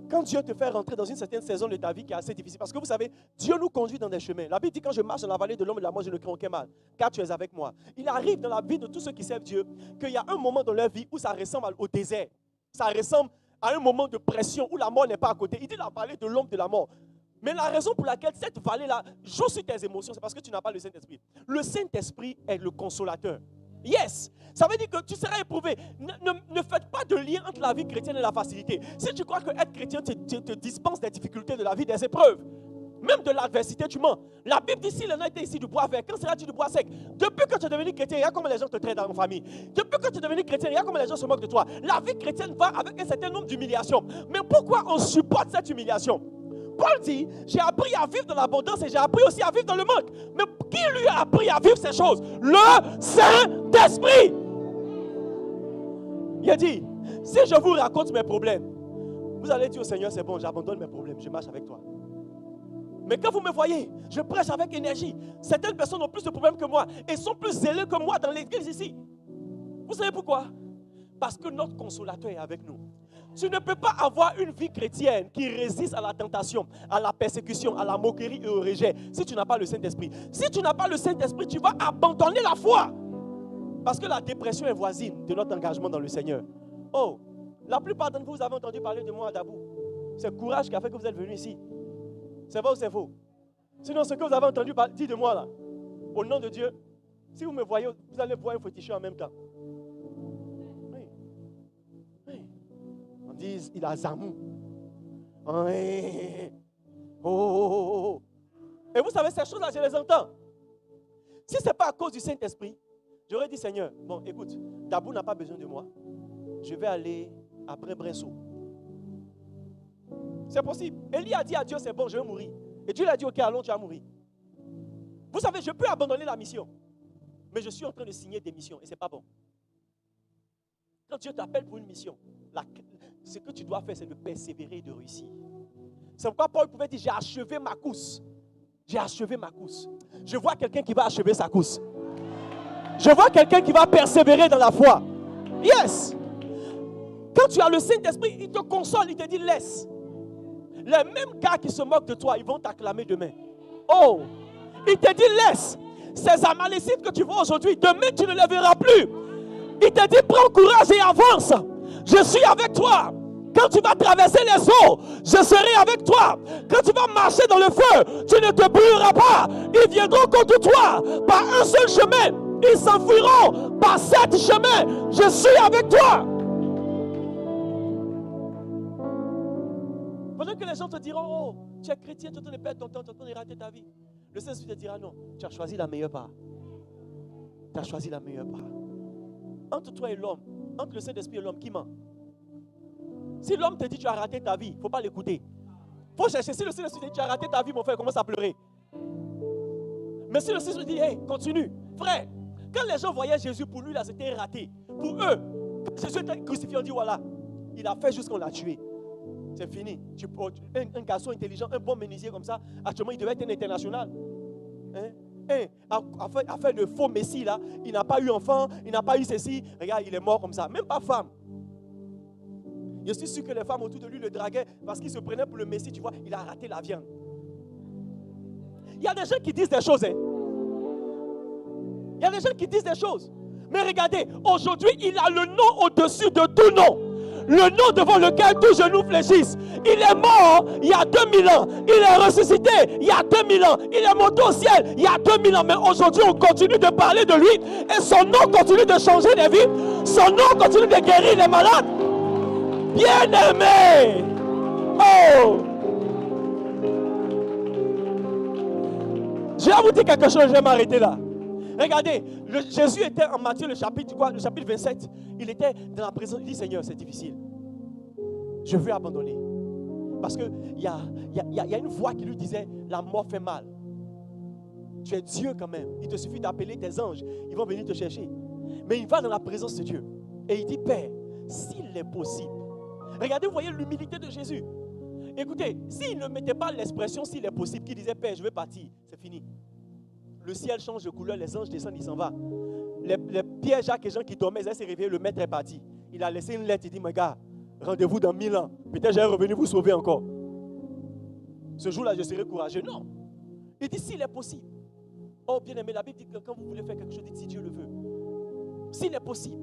quand Dieu te fait rentrer dans une certaine saison de ta vie qui est assez difficile, parce que vous savez, Dieu nous conduit dans des chemins. La Bible dit, quand je marche dans la vallée de l'ombre de la mort, je ne crains aucun mal, car tu es avec moi. Il arrive dans la vie de tous ceux qui servent Dieu qu'il y a un moment dans leur vie où ça ressemble au désert. Ça ressemble à un moment de pression où la mort n'est pas à côté. Il dit la vallée de l'ombre de la mort. Mais la raison pour laquelle cette vallée-là joue sur tes émotions, c'est parce que tu n'as pas le Saint-Esprit. Le Saint-Esprit est le consolateur. Yes! Ça veut dire que tu seras éprouvé. Ne faites pas de lien entre la vie chrétienne et la facilité. Si tu crois que être chrétien te dispense des difficultés de la vie, des épreuves, même de l'adversité, tu mens. La Bible dit, s'il en a été ici du bois vert, quand seras-tu du bois sec? Depuis que tu es devenu chrétien, il y a comme les gens te traitent dans la famille. Depuis que tu es devenu chrétien, il y a comme les gens se moquent de toi. La vie chrétienne va avec un certain nombre d'humiliations. Mais pourquoi on supporte cette humiliation? Paul dit, j'ai appris à vivre dans l'abondance et j'ai appris aussi à vivre dans le manque. Mais qui lui a appris à vivre ces choses? Le Saint-Esprit. Il a dit, si je vous raconte mes problèmes, vous allez dire au Seigneur, c'est bon, j'abandonne mes problèmes, je marche avec toi. Mais quand vous me voyez, je prêche avec énergie. Certaines personnes ont plus de problèmes que moi et sont plus zélées que moi dans l'église ici. Vous savez pourquoi? Parce que notre consolateur est avec nous. Tu ne peux pas avoir une vie chrétienne qui résiste à la tentation, à la persécution, à la moquerie et au rejet si tu n'as pas le Saint-Esprit. Si tu n'as pas le Saint-Esprit, tu vas abandonner la foi. Parce que la dépression est voisine de notre engagement dans le Seigneur. Oh, la plupart d'entre vous avez entendu parler de moi à Dabou. C'est le courage qui a fait que vous êtes venus ici. C'est vrai ou c'est faux? Sinon, ce que vous avez entendu dire de moi là, au nom de Dieu, si vous me voyez, vous allez voir un féticheur en même temps. Disent, il a Zamou. Oh. Et vous savez, ces choses-là, je les entends. Si ce n'est pas à cause du Saint-Esprit, j'aurais dit, Seigneur, bon, écoute, Dabou n'a pas besoin de moi. Je vais aller après Bresseau. C'est possible. Élie a dit à Dieu, c'est bon, je vais mourir. Et Dieu lui a dit, ok, allons, tu vas mourir. Vous savez, je peux abandonner la mission. Mais je suis en train de signer des missions et ce n'est pas bon. Quand Dieu t'appelle pour une mission, ce que tu dois faire, c'est de persévérer et de réussir. C'est pourquoi Paul pouvait dire, j'ai achevé ma course. J'ai achevé ma course. Je vois quelqu'un qui va achever sa course. Je vois quelqu'un qui va persévérer dans la foi. Yes. Quand tu as le Saint-Esprit, il te console, il te dit laisse. Les mêmes gars qui se moquent de toi, ils vont t'acclamer demain. Oh, il te dit laisse. Ces Amalécites que tu vois aujourd'hui, demain tu ne les verras plus. Il te dit prends courage et avance. Je suis avec toi. Quand tu vas traverser les eaux, je serai avec toi. Quand tu vas marcher dans le feu, tu ne te brûleras pas. Ils viendront contre toi par un seul chemin. Ils s'enfuiront par 7 chemins. Je suis avec toi. Pendant que les gens te diront, oh, tu es chrétien, tu es en train de perdre ton temps, tu es en train de rater ta vie. Le Saint-Esprit te dira, non, tu as choisi la meilleure part. Tu as choisi la meilleure part. Entre toi et l'homme, entre le Saint-Esprit et l'homme, qui ment? Si l'homme te dit tu as raté ta vie, il ne faut pas l'écouter. Il faut chercher. Si le Saint-Esprit te dit tu as raté ta vie, mon frère, commence à pleurer. Mais si le Saint-Esprit dit, hey, continue. Frère, quand les gens voyaient Jésus, pour lui, là, c'était raté. Pour eux, quand Jésus était crucifié, on dit, voilà, il a fait jusqu'on l'a tué. C'est fini. Un garçon intelligent, un bon menuisier comme ça, actuellement, il devait être un international. A fait de faux messie, là. Il n'a pas eu enfant, il n'a pas eu ceci. Regarde, il est mort comme ça. Même pas femme. Je suis sûr que les femmes autour de lui le draguaient parce qu'il se prenait pour le messie, tu vois, il a raté la viande. Il y a des gens qui disent des choses. Il y a des gens qui disent des choses. Mais regardez, aujourd'hui, il a le nom au-dessus de tout nom. Le nom devant lequel tous genoux fléchissent. Il est mort il y a 2000 ans. Il est ressuscité il y a 2000 ans. Il est monté au ciel il y a 2000 ans. Mais aujourd'hui, on continue de parler de lui. Et son nom continue de changer des vies. Son nom continue de guérir les malades. Bien-aimé. Oh. Je vais vous dire quelque chose, je vais m'arrêter là. Regardez, Jésus était en Matthieu, le chapitre 27. Il était dans la présence. Il dit, Seigneur, c'est difficile. Je veux abandonner. Parce qu'il y a une voix qui lui disait, la mort fait mal. Tu es Dieu quand même. Il te suffit d'appeler tes anges. Ils vont venir te chercher. Mais il va dans la présence de Dieu. Et il dit, Père, s'il est possible. Regardez, vous voyez l'humilité de Jésus. Écoutez, s'il ne mettait pas l'expression, s'il est possible, qu'il disait, Père, je vais partir, c'est fini. Le ciel change de couleur, les anges descendent, il s'en va. Les Pierre, Jacques et Jean qui dormaient, ils s'est réveillé, le maître est parti. Il a laissé une lettre, il dit, mes gars, rendez-vous dans 1000 ans. Peut-être je vais revenir vous sauver encore. Ce jour-là, je serai courageux. Non. Il dit, s'il est possible. Oh, bien aimé, la Bible dit que quand vous voulez faire quelque chose, dites si Dieu le veut. S'il est possible.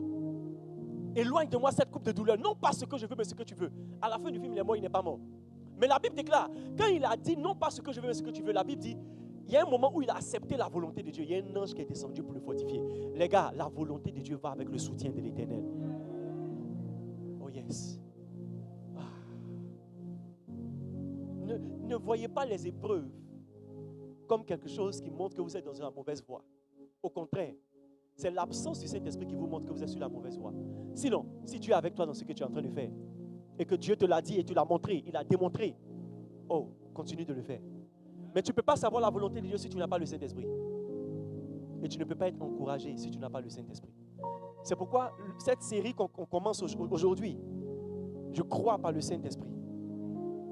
Éloigne de moi cette coupe de douleur. Non pas ce que je veux, mais ce que tu veux. À la fin du film, il est mort, il n'est pas mort. Mais la Bible déclare, quand il a dit non pas ce que je veux, mais ce que tu veux, la Bible dit, il y a un moment où il a accepté la volonté de Dieu. Il y a un ange qui est descendu pour le fortifier. Les gars, la volonté de Dieu va avec le soutien de l'Éternel. Oh yes. Ah. Ne voyez pas les épreuves comme quelque chose qui montre que vous êtes dans une mauvaise voie. Au contraire, c'est l'absence du Saint-Esprit qui vous montre que vous êtes sur la mauvaise voie. Sinon, si Dieu est avec toi dans ce que tu es en train de faire, et que Dieu te l'a dit et tu l'as montré, il a démontré, oh, continue de le faire. Mais tu ne peux pas savoir la volonté de Dieu si tu n'as pas le Saint-Esprit. Et tu ne peux pas être encouragé si tu n'as pas le Saint-Esprit. C'est pourquoi cette série qu'on commence aujourd'hui, je crois par le Saint-Esprit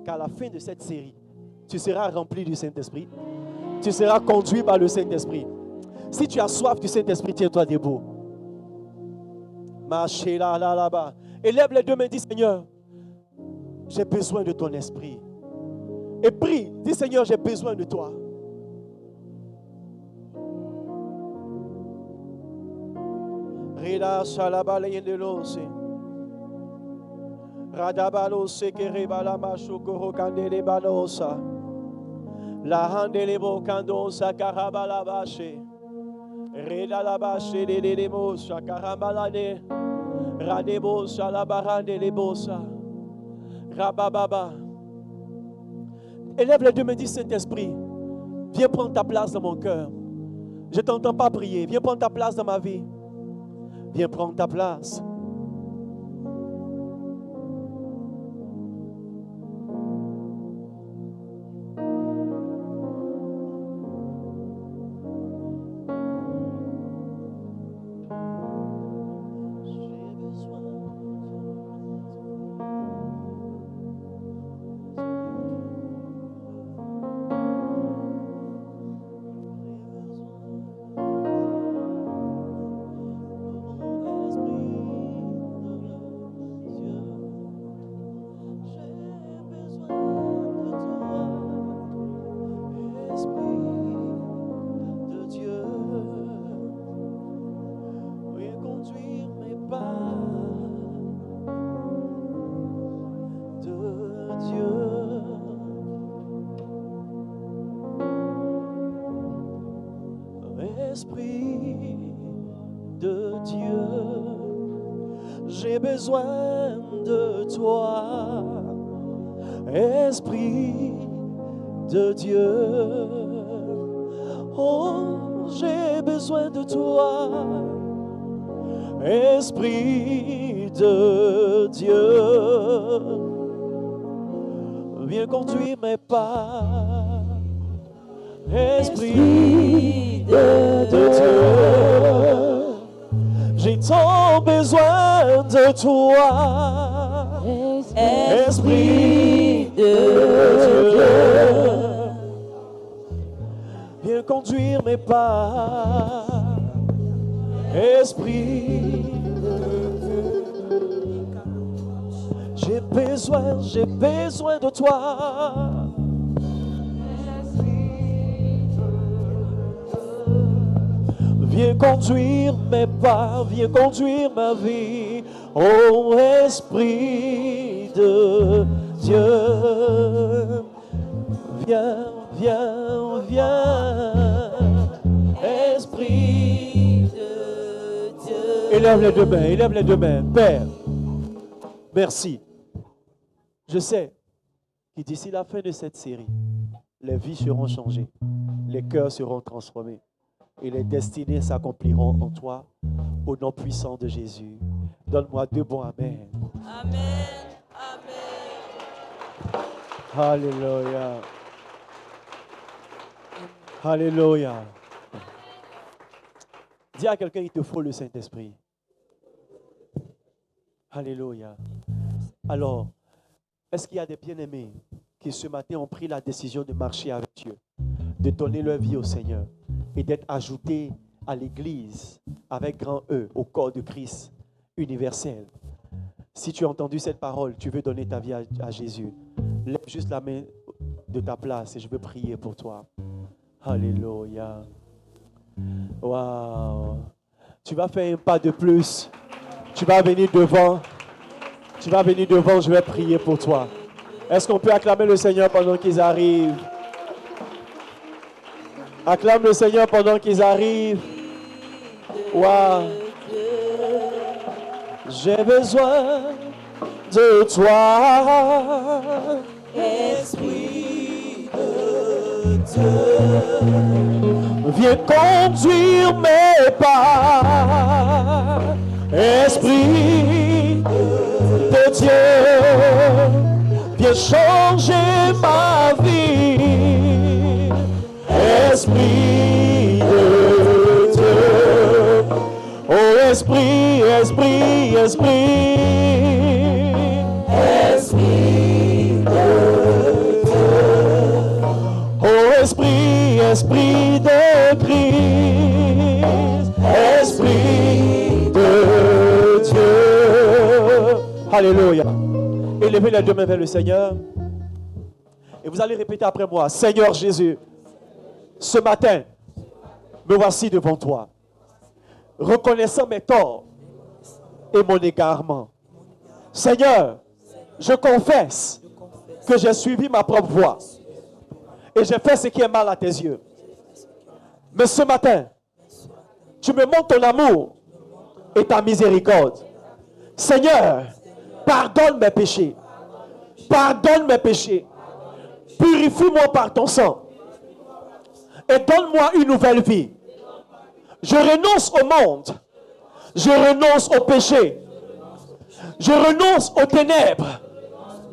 qu'à la fin de cette série, tu seras rempli du Saint-Esprit. Tu seras conduit par le Saint-Esprit. Si tu as soif du Saint-Esprit, tiens-toi debout. Marchez là-bas. Élève les deux mains, dis Seigneur, j'ai besoin de ton esprit. Et prie, dis Seigneur, j'ai besoin de toi. Rida Salabalayen de l'Ose. Radabalose Kerebalama Shukoro Kandele Balosa. La Handelebo Kandosa Karabalabache. Reda Labache de Lemosa Karabalane. Radebosa Labarande Lebosa. Rabababa. Élève les deux mains, dis Saint-Esprit, viens prendre ta place dans mon cœur. Je ne t'entends pas prier. Viens prendre ta place dans ma vie. Viens prendre ta place. j'ai besoin de toi, Esprit de Dieu. Oh, j'ai besoin de toi, Esprit de Dieu. Viens conduire mes pas, Esprit de Dieu. J'ai tant besoin de toi, Esprit de Dieu. Viens conduire mes pas, Esprit de Dieu. J'ai besoin de toi. Viens conduire mes pas, viens conduire ma vie, ô Esprit de Dieu. Viens, viens, viens, Esprit de Dieu. Élève les deux mains. Père, merci. Je sais que d'ici la fin de cette série, les vies seront changées, les cœurs seront transformés et les destinées s'accompliront en toi, au nom puissant de Jésus. Donne-moi deux bons amen. Amen. Amen. Alléluia. Alléluia. Dis à quelqu'un, il te faut le Saint-Esprit. Alléluia. Alors, est-ce qu'il y a des bien-aimés qui ce matin ont pris la décision de marcher avec Dieu, de donner leur vie au Seigneur et d'être ajoutés à l'Église avec grand E, au corps de Christ universel? Si tu as entendu cette parole, tu veux donner ta vie à Jésus, lève juste la main de ta place et je veux prier pour toi. Alléluia. Wow. Tu vas faire un pas de plus. Tu vas venir devant. Tu vas venir devant, je vais prier pour toi. Est-ce qu'on peut acclamer le Seigneur pendant qu'ils arrivent? Acclame le Seigneur pendant qu'ils arrivent. Wow. J'ai besoin de toi, Esprit de Dieu. Viens conduire mes pas, Esprit de Dieu. Viens changer ma vie, Esprit de Dieu. Oh Esprit, Esprit, Esprit, Esprit de Dieu. Oh Esprit, Esprit de Christ, Esprit de Dieu. Alléluia. Élevez les deux mains vers le Seigneur. Et vous allez répéter après moi. Seigneur Jésus, ce matin, me voici devant toi, reconnaissant mes torts et mon égarement. Seigneur, je confesse que j'ai suivi ma propre voie et j'ai fait ce qui est mal à tes yeux. Mais ce matin, tu me montres ton amour et ta miséricorde. Seigneur, pardonne mes péchés. Pardonne mes péchés. Purifie-moi par ton sang et donne-moi une nouvelle vie. Je renonce au monde. Je renonce au péché. Je renonce aux ténèbres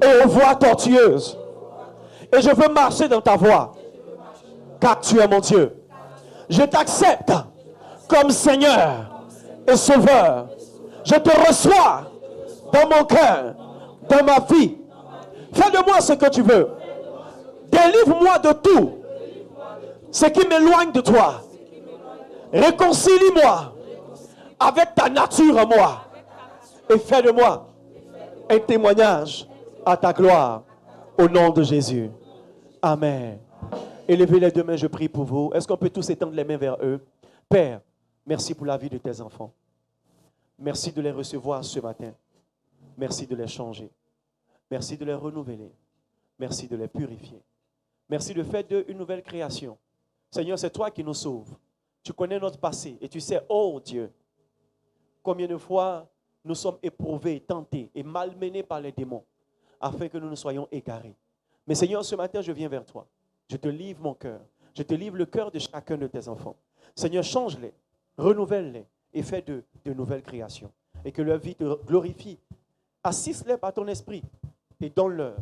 et aux voies tortueuses. Et je veux marcher dans ta voie, car tu es mon Dieu. Je t'accepte comme Seigneur et Sauveur. Je te reçois dans mon cœur, dans ma vie. Fais de moi ce que tu veux. Délivre-moi de tout ce qui m'éloigne de toi. Réconcilie-moi avec ta nature en moi et fais de moi un témoignage à ta gloire au nom de Jésus. Amen. Élevez les deux mains, je prie pour vous. Est-ce qu'on peut tous étendre les mains vers eux? Père, merci pour la vie de tes enfants. Merci de les recevoir ce matin. Merci de les changer. Merci de les renouveler. Merci de les purifier. Merci de faire d'eux une nouvelle création. Seigneur, c'est toi qui nous sauves. Tu connais notre passé et tu sais, oh Dieu, combien de fois nous sommes éprouvés, tentés et malmenés par les démons, afin que nous ne soyons égarés. Mais Seigneur, ce matin, je viens vers toi. Je te livre mon cœur. Je te livre le cœur de chacun de tes enfants. Seigneur, change-les, renouvelle-les et fais de nouvelles créations. Et que leur vie te glorifie. Assiste-les par ton esprit et donne-leur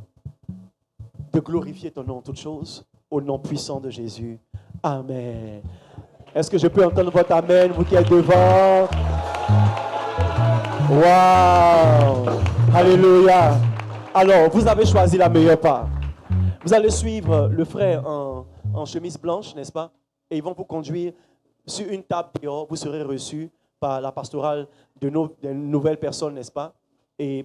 de glorifier ton nom en toutes choses, au nom puissant de Jésus. Amen. Est-ce que je peux entendre votre amen, vous qui êtes devant? Wow! Alléluia! Alors, vous avez choisi la meilleure part. Vous allez suivre le frère en chemise blanche, n'est-ce pas? Et ils vont vous conduire sur une table dehors. Vous serez reçus par la pastorale de nouvelles personnes, n'est-ce pas? Et